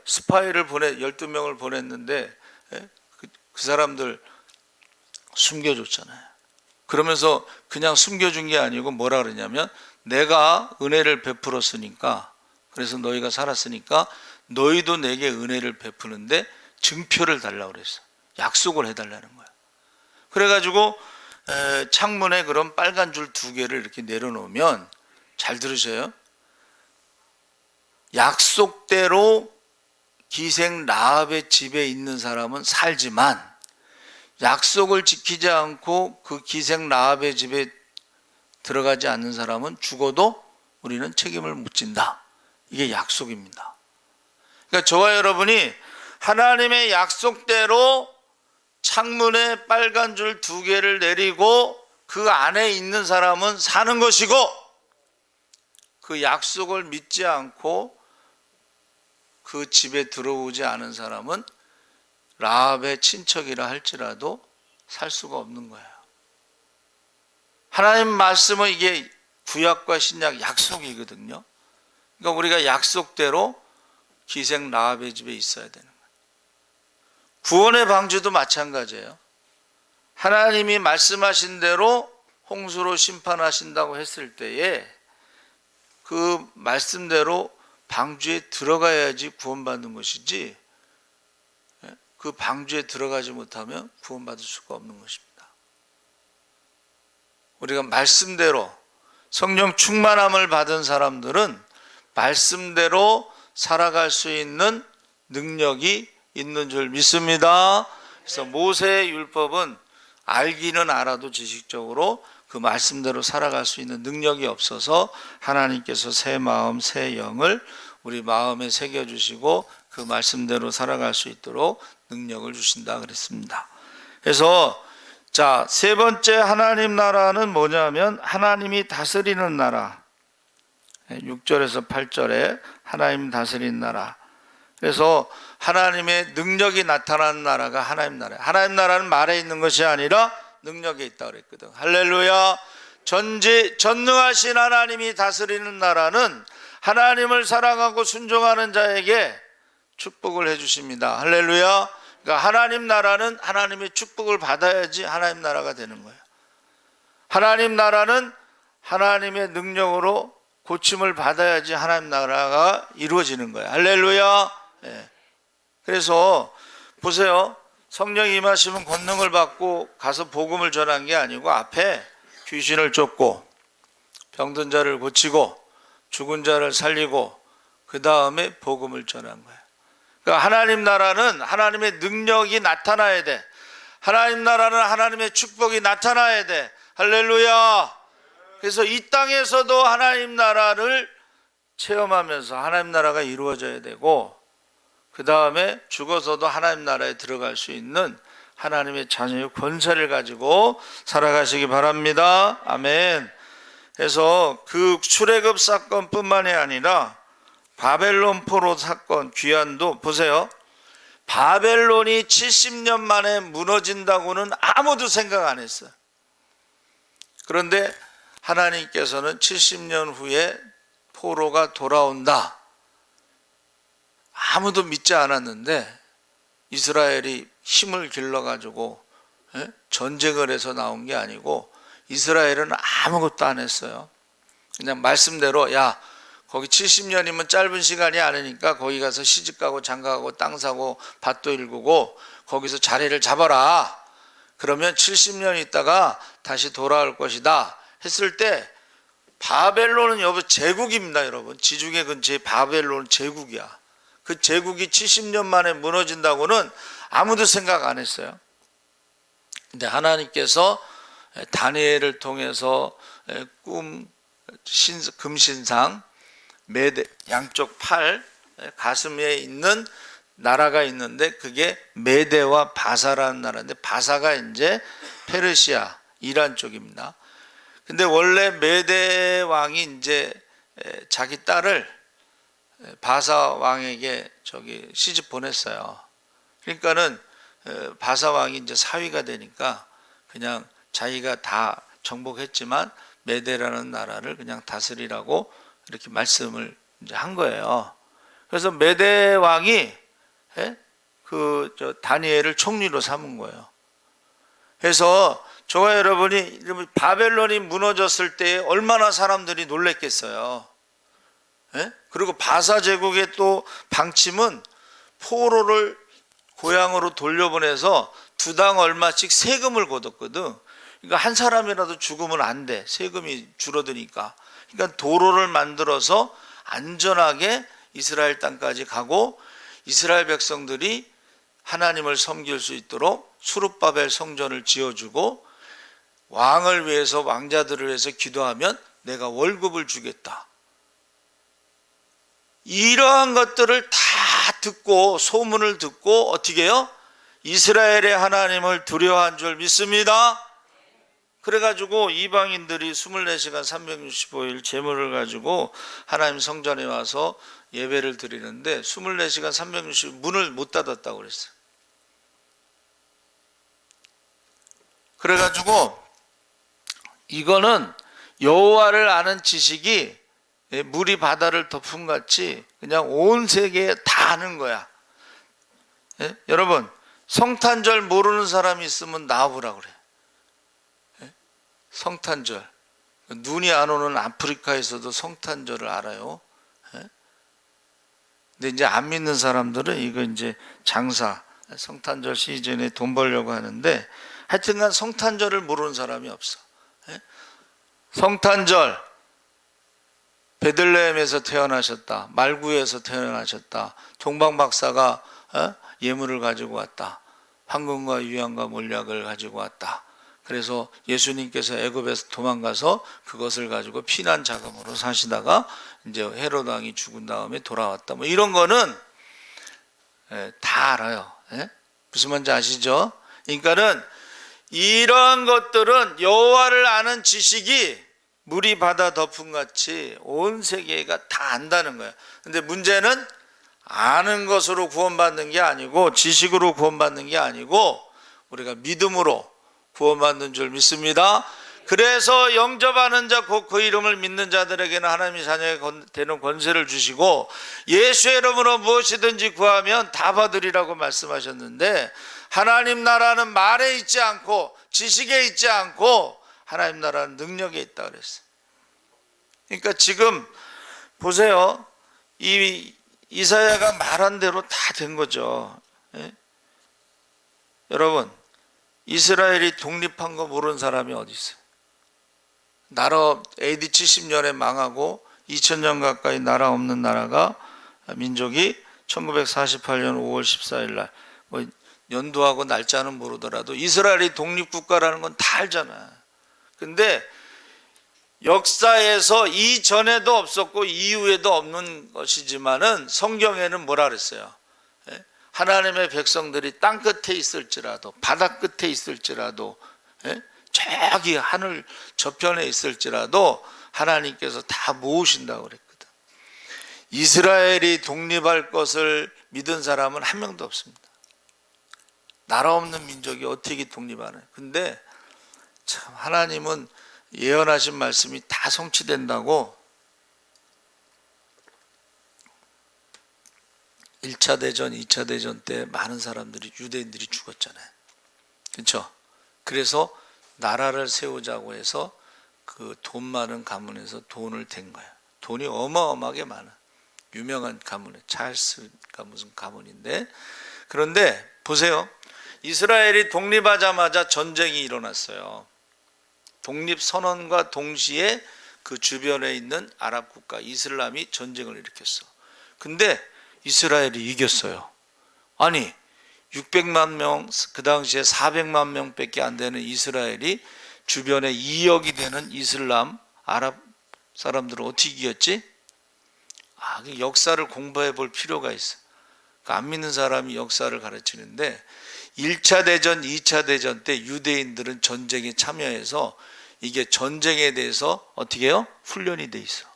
스파이를 12명을 보냈는데 그 사람들 숨겨줬잖아요. 그러면서 그냥 숨겨준 게 아니고 뭐라 그러냐면, 내가 은혜를 베풀었으니까, 그래서 너희가 살았으니까 너희도 내게 은혜를 베푸는데 증표를 달라고 그랬어. 약속을 해달라는 거야. 그래가지고 창문에 그런 빨간 줄 2개를 이렇게 내려놓으면, 잘 들으세요, 약속대로 기생 라합의 집에 있는 사람은 살지만 약속을 지키지 않고 그 기생 라합의 집에 들어가지 않는 사람은 죽어도 우리는 책임을 묻진다. 이게 약속입니다. 그러니까 저와 여러분이 하나님의 약속대로 창문에 빨간 줄 2개를 내리고 그 안에 있는 사람은 사는 것이고, 그 약속을 믿지 않고 그 집에 들어오지 않은 사람은 라합의 친척이라 할지라도 살 수가 없는 거예요. 하나님 말씀은 이게 구약과 신약 약속이거든요. 그러니까 우리가 약속대로 기생 라합의 집에 있어야 되는 거예요. 구원의 방주도 마찬가지예요. 하나님이 말씀하신 대로 홍수로 심판하신다고 했을 때에 그 말씀대로 방주에 들어가야지 구원받는 것이지, 그 방주에 들어가지 못하면 구원받을 수가 없는 것입니다. 우리가 말씀대로 성령 충만함을 받은 사람들은 말씀대로 살아갈 수 있는 능력이 있는 줄 믿습니다. 그래서 모세의 율법은 알기는 알아도 지식적으로 그 말씀대로 살아갈 수 있는 능력이 없어서 하나님께서 새 마음 새 영을 우리 마음에 새겨주시고 그 말씀대로 살아갈 수 있도록 능력을 주신다 그랬습니다. 그래서 자, 3번째 하나님 나라는 뭐냐면 하나님이 다스리는 나라. 6절에서 8절에 하나님 다스리는 나라. 그래서 하나님의 능력이 나타나는 나라가 하나님 나라예요. 하나님 나라는 말에 있는 것이 아니라 능력에 있다고 그랬거든. 할렐루야. 전능하신 하나님이 다스리는 나라는 하나님을 사랑하고 순종하는 자에게 축복을 해주십니다. 할렐루야. 그러니까 하나님 나라는 하나님의 축복을 받아야지 하나님 나라가 되는 거예요. 하나님 나라는 하나님의 능력으로 고침을 받아야지 하나님 나라가 이루어지는 거예요. 할렐루야. 네. 그래서 보세요. 성령이 임하시면 권능을 받고 가서 복음을 전한 게 아니고 앞에 귀신을 쫓고 병든 자를 고치고 죽은 자를 살리고 그 다음에 복음을 전한 거예요. 그러니까 하나님 나라는 하나님의 능력이 나타나야 돼. 하나님 나라는 하나님의 축복이 나타나야 돼. 할렐루야. 그래서 이 땅에서도 하나님 나라를 체험하면서 하나님 나라가 이루어져야 되고, 그 다음에 죽어서도 하나님 나라에 들어갈 수 있는 하나님의 자녀의 권세를 가지고 살아가시기 바랍니다. 아멘. 그래서 그 출애굽 사건뿐만이 아니라 바벨론 포로 사건 귀환도 보세요. 바벨론이 70년 만에 무너진다고는 아무도 생각 안 했어요. 그런데 하나님께서는 70년 후에 포로가 돌아온다. 아무도 믿지 않았는데 이스라엘이 힘을 길러가지고 전쟁을 해서 나온 게 아니고 이스라엘은 아무것도 안 했어요. 그냥 말씀대로 야 거기 70년이면 짧은 시간이 아니니까 거기 가서 시집가고 장가가고 땅 사고 밭도 일구고 거기서 자리를 잡아라. 그러면 70년 있다가 다시 돌아올 것이다 했을 때 바벨론은 제국입니다. 여러분 지중해 근처에 바벨론은 제국이야. 그 제국이 70년 만에 무너진다고는 아무도 생각 안 했어요. 근데 하나님께서 다니엘을 통해서 금신상 메대 양쪽 팔 가슴에 있는 나라가 있는데 그게 메대와 바사라는 나라인데 바사가 이제 페르시아 이란 쪽입니다. 근데 원래 메대 왕이 이제 자기 딸을 바사 왕에게 시집 보냈어요. 그러니까는 바사 왕이 이제 사위가 되니까 그냥 자기가 다 정복했지만 메대라는 나라를 그냥 다스리라고 이렇게 말씀을 이제 한 거예요. 그래서 메대 왕이 다니엘을 총리로 삼은 거예요. 그래서 저와 여러분이 바벨론이 무너졌을 때 얼마나 사람들이 놀랬겠어요. 그리고 바사 제국의 또 방침은 포로를 고향으로 돌려보내서 두당 얼마씩 세금을 걷었거든. 그러니까 한 사람이라도 죽으면 안 돼. 세금이 줄어드니까. 그러니까 도로를 만들어서 안전하게 이스라엘 땅까지 가고 이스라엘 백성들이 하나님을 섬길 수 있도록 수룹바벨 성전을 지어주고 왕을 위해서 왕자들을 위해서 기도하면 내가 월급을 주겠다. 이러한 것들을 다 듣고 소문을 듣고 어떻게 해요? 이스라엘의 하나님을 두려워한 줄 믿습니다. 그래가지고 이방인들이 24시간 365일 제물을 가지고 하나님 성전에 와서 예배를 드리는데 24시간 365일 문을 못 닫았다고 그랬어요. 그래가지고 이거는 여호와를 아는 지식이 물이 바다를 덮은 같이 그냥 온 세계에 다 아는 거야. 여러분 성탄절 모르는 사람이 있으면 나와보라 그래. 성탄절 눈이 안 오는 아프리카에서도 성탄절을 알아요. 근데 이제 안 믿는 사람들은 이거 이제 장사 성탄절 시즌에 돈 벌려고 하는데 하여튼간 성탄절을 모르는 사람이 없어. 성탄절 베들레헴에서 태어나셨다. 말구에서 태어나셨다. 동방박사가 예물을 가지고 왔다. 황금과 유향과 몰약을 가지고 왔다. 그래서 예수님께서 애굽에서 도망가서 그것을 가지고 피난 자금으로 사시다가 이제 헤롯 왕이 죽은 다음에 돌아왔다. 뭐 이런 거는 다 알아요. 무슨 말인지 아시죠? 그러니까는 이러한 것들은 여호와를 아는 지식이 물이 바다 덮은 같이 온 세계가 다 안다는 거예요. 근데 문제는 아는 것으로 구원받는 게 아니고 지식으로 구원받는 게 아니고 우리가 믿음으로 구원받는 줄 믿습니다. 그래서 영접하는 자 곧 그 이름을 믿는 자들에게는 하나님의 자녀가 되는 권세를 주시고 예수의 이름으로 무엇이든지 구하면 다 받으리라고 말씀하셨는데 하나님 나라는 말에 있지 않고 지식에 있지 않고 하나님 나라는 능력에 있다 그랬어요. 그러니까 지금 보세요. 이 이사야가 말한 대로 다 된 거죠. 여러분 이스라엘이 독립한 거 모르는 사람이 어디 있어요? 나라 AD 70년에 망하고 2000년 가까이 나라 없는 나라가 민족이 1948년 5월 14일 날 뭐 연도하고 날짜는 모르더라도 이스라엘이 독립국가라는 건 다 알잖아. 근데 역사에서 이전에도 없었고 이후에도 없는 것이지만은 성경에는 뭐라 그랬어요? 하나님의 백성들이 땅 끝에 있을지라도, 바다 끝에 있을지라도, 저기 하늘 저편에 있을지라도 하나님께서 다 모으신다고 그랬거든. 이스라엘이 독립할 것을 믿은 사람은 한 명도 없습니다. 나라 없는 민족이 어떻게 독립하나요? 근데 참 하나님은 예언하신 말씀이 다 성취된다고 1차 대전, 2차 대전 때 많은 사람들이, 유대인들이 죽었잖아요. 그렇죠? 그래서 나라를 세우자고 해서 그 돈 많은 가문에서 돈을 댄 거예요. 돈이 어마어마하게 많아. 유명한 가문에, 찰스가 무슨 가문인데, 그런데 보세요. 이스라엘이 독립하자마자 전쟁이 일어났어요. 독립선언과 동시에 그 주변에 있는 아랍 국가 이슬람이 전쟁을 일으켰어. 근데 이스라엘이 이겼어요. 아니 600만 명, 그 당시에 400만 명밖에 안 되는 이스라엘이 주변에 2억이 되는 이슬람 아랍 사람들을 어떻게 이겼지? 그 역사를 공부해 볼 필요가 있어. 안 믿는 사람이 역사를 가르치는데 1차 대전, 2차 대전 때 유대인들은 전쟁에 참여해서 이게 전쟁에 대해서 어떻게 해요? 훈련이 돼 있어.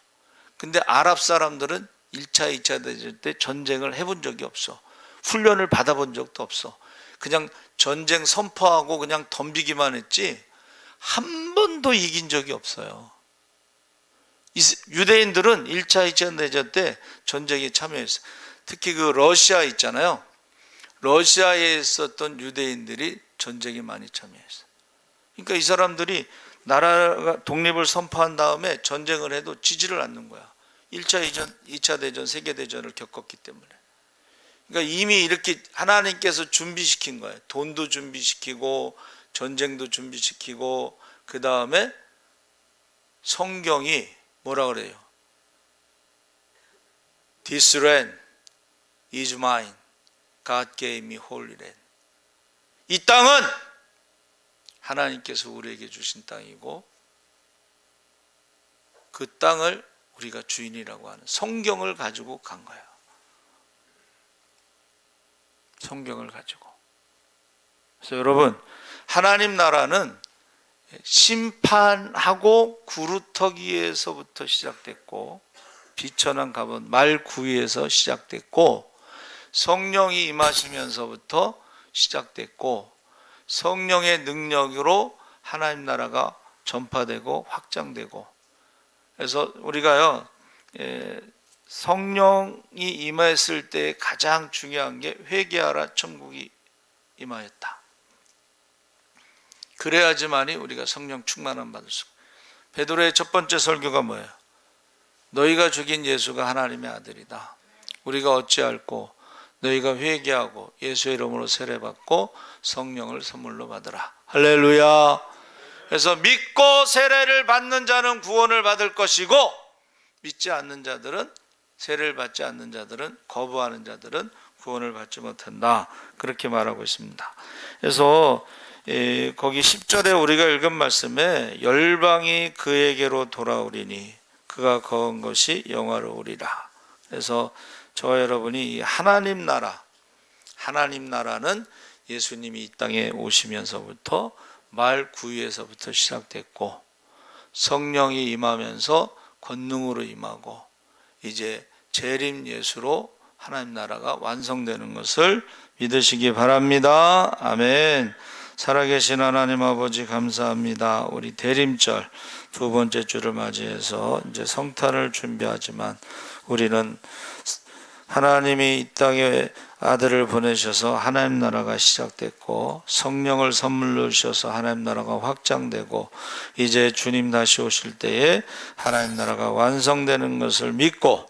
근데 아랍 사람들은 1차, 2차 대전 때 전쟁을 해본 적이 없어. 훈련을 받아본 적도 없어. 그냥 전쟁 선포하고 그냥 덤비기만 했지 한 번도 이긴 적이 없어요. 유대인들은 1차, 2차 대전 때 전쟁에 참여했어요. 특히 그 러시아 있잖아요. 러시아에 있었던 유대인들이 전쟁에 많이 참여했어요. 그러니까 이 사람들이 나라가 독립을 선포한 다음에 전쟁을 해도 지지를 않는 거야. 1차, 2차 대전, 세계대전을 겪었기 때문에. 그러니까 이미 이렇게 하나님께서 준비시킨 거예요. 돈도 준비시키고 전쟁도 준비시키고 그 다음에 성경이 뭐라 그래요? This land is mine. God gave me holy land. 이 땅은 하나님께서 우리에게 주신 땅이고 그 땅을 우리가 주인이라고 하는 성경을 가지고 간 거예요. 성경을 가지고. 그래서 여러분, 하나님 나라는 심판하고 구루터기에서부터 시작됐고 비천한 가본 말구이에서 시작됐고 성령이 임하시면서부터 시작됐고 성령의 능력으로 하나님 나라가 전파되고 확장되고. 그래서 우리가요 성령이 임했을 때 가장 중요한 게 회개하라 천국이 임하였다. 그래야지만이 우리가 성령 충만함 받을 수. 베드로의 첫 번째 설교가 뭐예요? 너희가 죽인 예수가 하나님의 아들이다. 우리가 어찌할꼬 너희가 회개하고 예수의 이름으로 세례받고 성령을 선물로 받으라. 할렐루야. 그래서 믿고 세례를 받는 자는 구원을 받을 것이고 믿지 않는 자들은, 세례를 받지 않는 자들은, 거부하는 자들은 구원을 받지 못한다. 그렇게 말하고 있습니다. 그래서 거기 10절에 우리가 읽은 말씀에 열방이 그에게로 돌아오리니 그가 거한 것이 영화로우리라. 그래서 저와 여러분이 이 하나님 나라는 예수님이 이 땅에 오시면서부터 말 구유에서부터 시작됐고 성령이 임하면서 권능으로 임하고 이제 재림 예수로 하나님 나라가 완성되는 것을 믿으시기 바랍니다. 아멘. 살아계신 하나님 아버지 감사합니다. 우리 대림절 두 번째 주를 맞이해서 이제 성탄을 준비하지만 우리는 하나님이 이 땅에 아들을 보내셔서 하나님 나라가 시작됐고 성령을 선물로 주셔서 하나님 나라가 확장되고 이제 주님 다시 오실 때에 하나님 나라가 완성되는 것을 믿고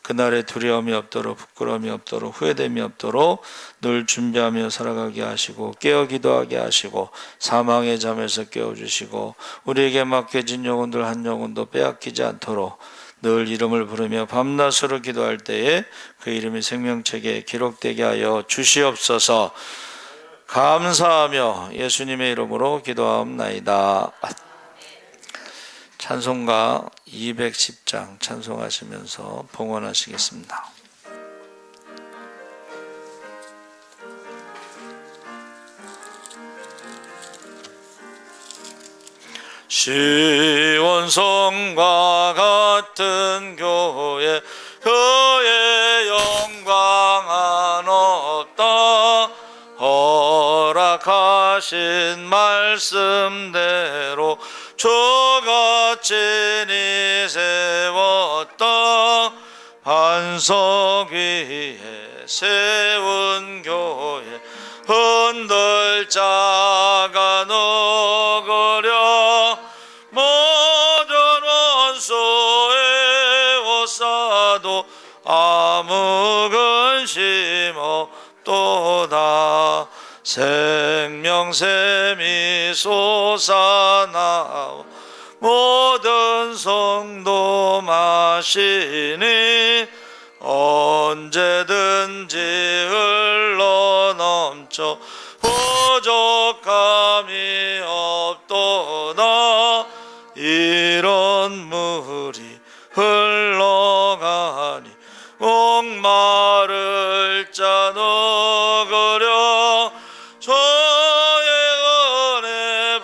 그날에 두려움이 없도록 부끄러움이 없도록 후회됨이 없도록 늘 준비하며 살아가게 하시고 깨어 기도하게 하시고 사망의 잠에서 깨워주시고 우리에게 맡겨진 영혼들 한 영혼도 빼앗기지 않도록 늘 이름을 부르며 밤낮으로 기도할 때에 그 이름이 생명책에 기록되게 하여 주시옵소서. 감사하며 예수님의 이름으로 기도하옵나이다. 찬송가 210장 찬송하시면서 봉헌하시겠습니다. 시온성과 같은 교회 그의 영광 한없다. 허락하신 말씀대로 저같이 니 세웠다. 반석 위에 세운 교회 흔들 자가 너그려 모든 원수의 옷사도 아무 근심 없도다. 생명샘이 솟아나와 모든 성도 마시니 언제든지 흘러넘쳐 부족함이 없도다. 이런 물이 흘러가니 목마를 자 너그려 저의 은혜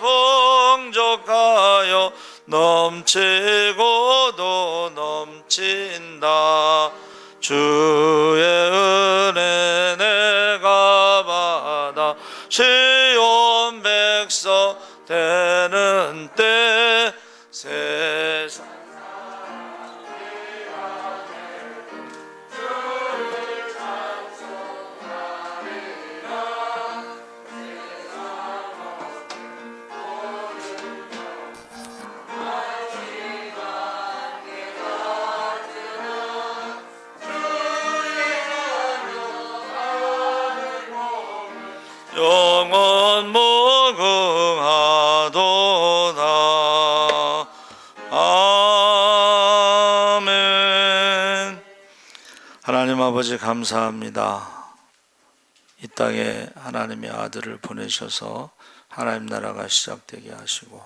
풍족하여 넘치고도 넘친다. 주의 은혜 내가 받아 시온 백성 되는 때 세상 영원 무궁하도다. 아멘. 하나님 아버지 감사합니다. 이 땅에 하나님의 아들을 보내셔서 하나님 나라가 시작되게 하시고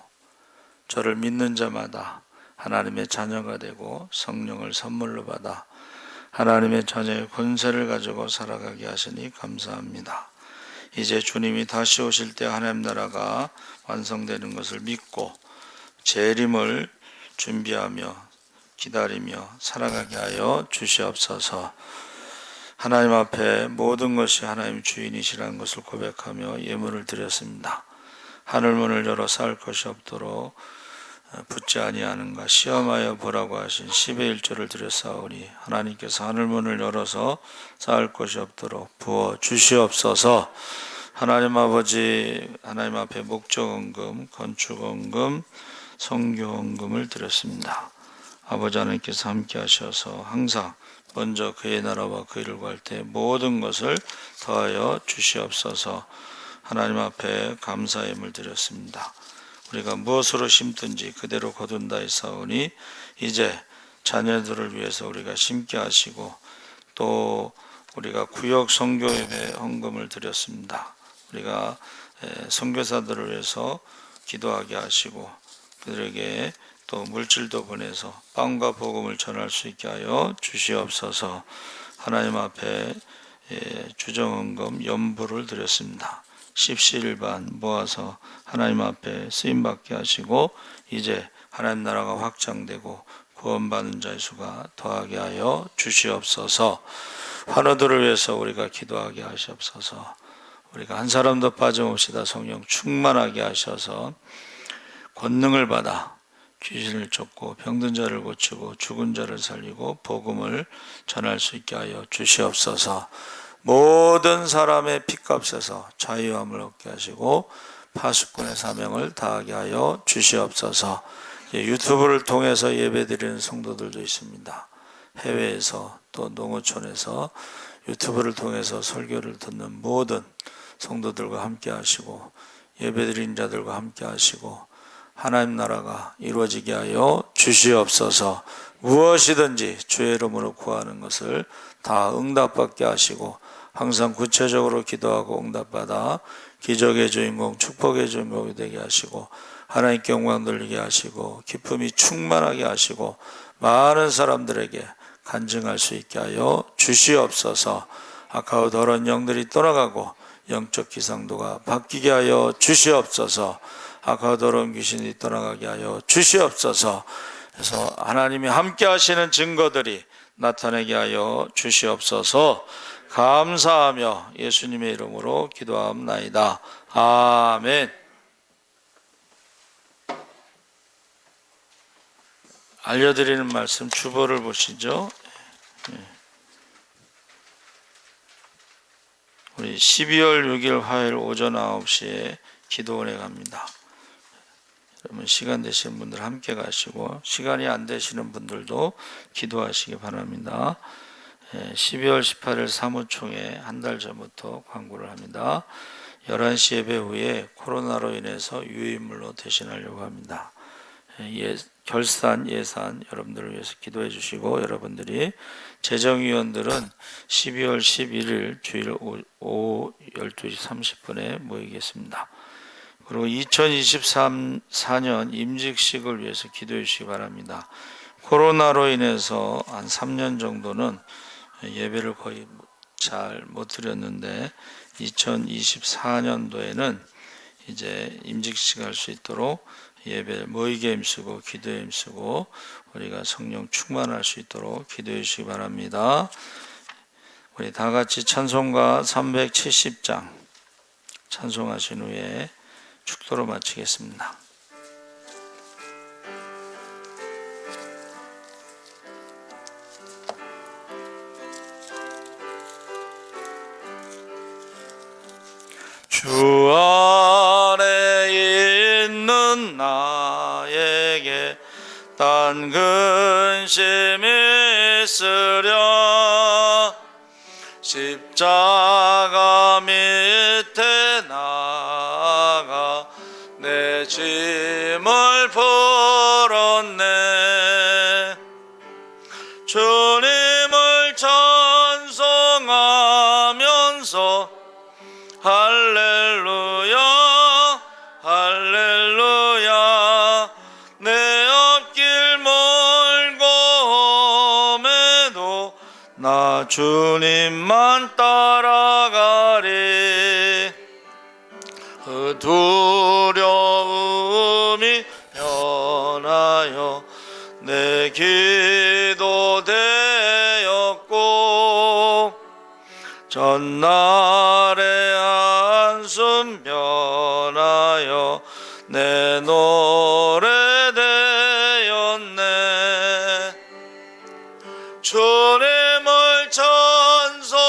저를 믿는 자마다 하나님의 자녀가 되고 성령을 선물로 받아 하나님의 자녀의 권세를 가지고 살아가게 하시니 감사합니다. 이제 주님이 다시 오실 때 하나님 나라가 완성되는 것을 믿고 재림을 준비하며 기다리며 살아가게 하여 주시옵소서. 하나님 앞에 모든 것이 하나님 주인이시라는 것을 고백하며 예물을 드렸습니다. 하늘문을 열어 쌓을 것이 없도록 붙지 아니하는가 시험하여 보라고 하신 10의 1조를 드렸사오니 하나님께서 하늘문을 열어서 쌓을 것이 없도록 부어 주시옵소서. 하나님 아버지 하나님 앞에 목적원금, 건축원금, 성교원금을 드렸습니다. 아버지 하나님께서 함께 하셔서 항상 먼저 그의 나라와 그 일을 구할 때 모든 것을 더하여 주시옵소서. 하나님 앞에 감사의 예물 드렸습니다. 우리가 무엇으로 심든지 그대로 거둔다 했사오니 이제 자녀들을 위해서 우리가 심게 하시고 또 우리가 구역 선교예배 헌금을 드렸습니다. 우리가 선교사들을 위해서 기도하게 하시고 그들에게 또 물질도 보내서 빵과 복음을 전할 수 있게 하여 주시옵소서. 하나님 앞에 주정헌금 연부를 드렸습니다. 십시일반 모아서 하나님 앞에 쓰임받게 하시고 이제 하나님 나라가 확장되고 구원받는 자의 수가 더하게 하여 주시옵소서. 환우들을 위해서 우리가 기도하게 하시옵소서. 우리가 한 사람도 빠짐없이 다 성령 충만하게 하셔서 권능을 받아 귀신을 쫓고 병든 자를 고치고 죽은 자를 살리고 복음을 전할 수 있게 하여 주시옵소서. 모든 사람의 핏값에서 자유함을 얻게 하시고 파수꾼의 사명을 다하게 하여 주시옵소서. 유튜브를 통해서 예배드리는 성도들도 있습니다. 해외에서 또 농어촌에서 유튜브를 통해서 설교를 듣는 모든 성도들과 함께 하시고 예배드리는 자들과 함께 하시고 하나님 나라가 이루어지게 하여 주시옵소서. 무엇이든지 주의 이름으로 구하는 것을 다 응답받게 하시고 항상 구체적으로 기도하고 응답받아 기적의 주인공 축복의 주인공이 되게 하시고 하나님께 영광 돌리게 하시고 기쁨이 충만하게 하시고 많은 사람들에게 간증할 수 있게 하여 주시옵소서. 아까워 더러운 영들이 떠나가고 영적 기상도가 바뀌게 하여 주시옵소서. 악하고 더러운 귀신이 떠나가게 하여 주시옵소서. 그래서 하나님이 함께 하시는 증거들이 나타나게 하여 주시옵소서. 감사하며 예수님의 이름으로 기도하옵나이다. 아멘. 알려드리는 말씀 주보를 보시죠. 우리 12월 6일 화요일 오전 9시에 기도원에 갑니다. 여러분 시간 되시는 분들 함께 가시고 시간이 안 되시는 분들도 기도하시기 바랍니다. 12월 18일 사무총회 한 달 전부터 광고를 합니다. 11시 예배 후에 코로나로 인해서 유인물로 대신하려고 합니다. 결산 예산 여러분들을 위해서 기도해 주시고, 여러분들이 재정위원들은 12월 11일 주일 오후 12시 30분에 모이겠습니다. 그리고 2024년 임직식을 위해서 기도해 주시기 바랍니다. 코로나로 인해서 한 3년 정도는 예배를 거의 잘 못 드렸는데 2024년도에는 이제 임직식 할 수 있도록 예배 모이게 힘쓰고 기도에 힘쓰고 우리가 성령 충만할 수 있도록 기도해 주시기 바랍니다. 우리 다 같이 찬송가 370장 찬송하신 후에 축도로 마치겠습니다. 주 안에 있는 나에게 딴 근심이 있으랴. 십자가 밑에 나가 내 짐을 풀었네. 주님을 찬송하면서 할렐루야 할렐루야. 내 앞길 멀고 험해도 나 주님만 따라가리. 그 두려움이 변하여 내 기도 되었고, 전날의 한숨 변하여 내 노래 되었네. 주님을 찬송하면서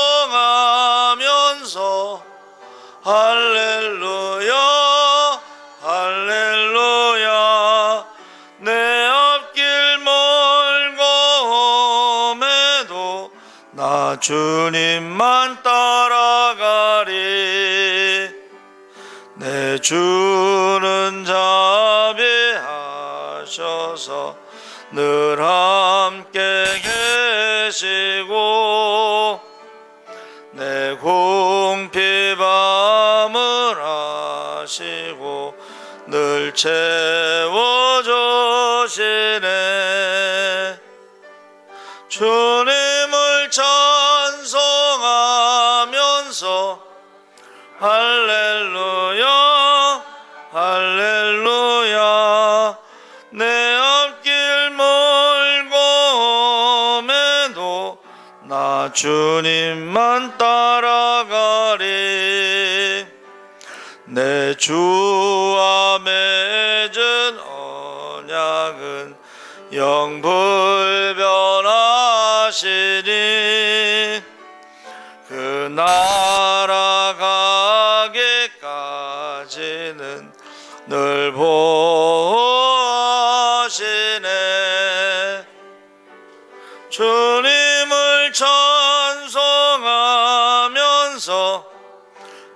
할렐루야 할렐루야. 내 앞길 멀고 험해도 나 주님만 따라가리. 내 주는 자비하셔서 늘 함께 계시고 내 공피밤을 하시고 늘 채워주시네. 주님을 찬송하면서 할렐루야 할렐루야. 내 앞길 멀고 험해도 나 주님만 따라가리. 내 주와 맺은 언약은 영불변하시니 그 나라 가기까지는 늘 보호하시네. 주님을 찬송하면서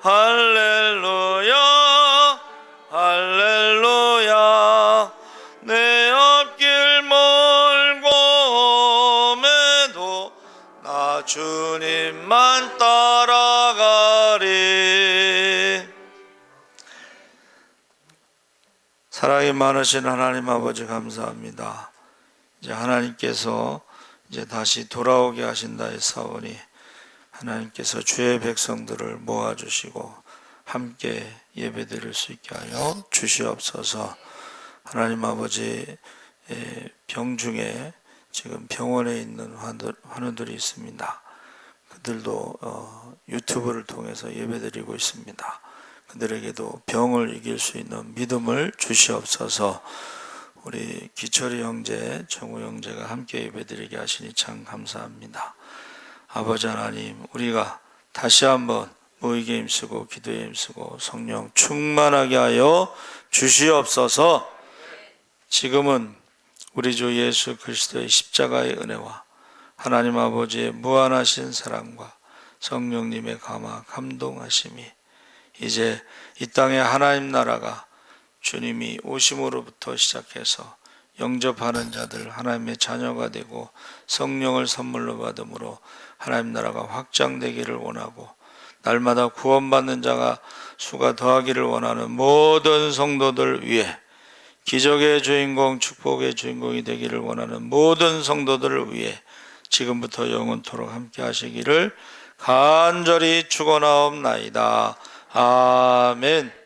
할렐루야 할렐루야. 내 앞길 멀고 험해도 나 주님만 따라가리. 사랑이 많으신 하나님 아버지 감사합니다. 이제 하나님께서 이제 다시 돌아오게 하신다 했사오니 하나님께서 주의 백성들을 모아주시고 함께 예배드릴 수 있게 하여 주시옵소서. 하나님 아버지, 병중에 지금 병원에 있는 환우들이 있습니다. 그들도 유튜브를 통해서 예배드리고 있습니다. 그들에게도 병을 이길 수 있는 믿음을 주시옵소서. 우리 기철이 형제, 정우 형제가 함께 예배드리게 하시니 참 감사합니다. 아버지 하나님, 우리가 다시 한번 모이게 힘쓰고 기도에 힘쓰고 성령 충만하게 하여 주시옵소서. 지금은 우리 주 예수 그리스도의 십자가의 은혜와 하나님 아버지의 무한하신 사랑과 성령님의 감화 감동하심이 이제 이 땅의 하나님 나라가 주님이 오심으로부터 시작해서 영접하는 자들 하나님의 자녀가 되고 성령을 선물로 받음으로 하나님 나라가 확장되기를 원하고 날마다 구원받는 자가 수가 더하기를 원하는 모든 성도들 위해 기적의 주인공, 축복의 주인공이 되기를 원하는 모든 성도들을 위해 지금부터 영원토록 함께 하시기를 간절히 축원하옵나이다. 아멘.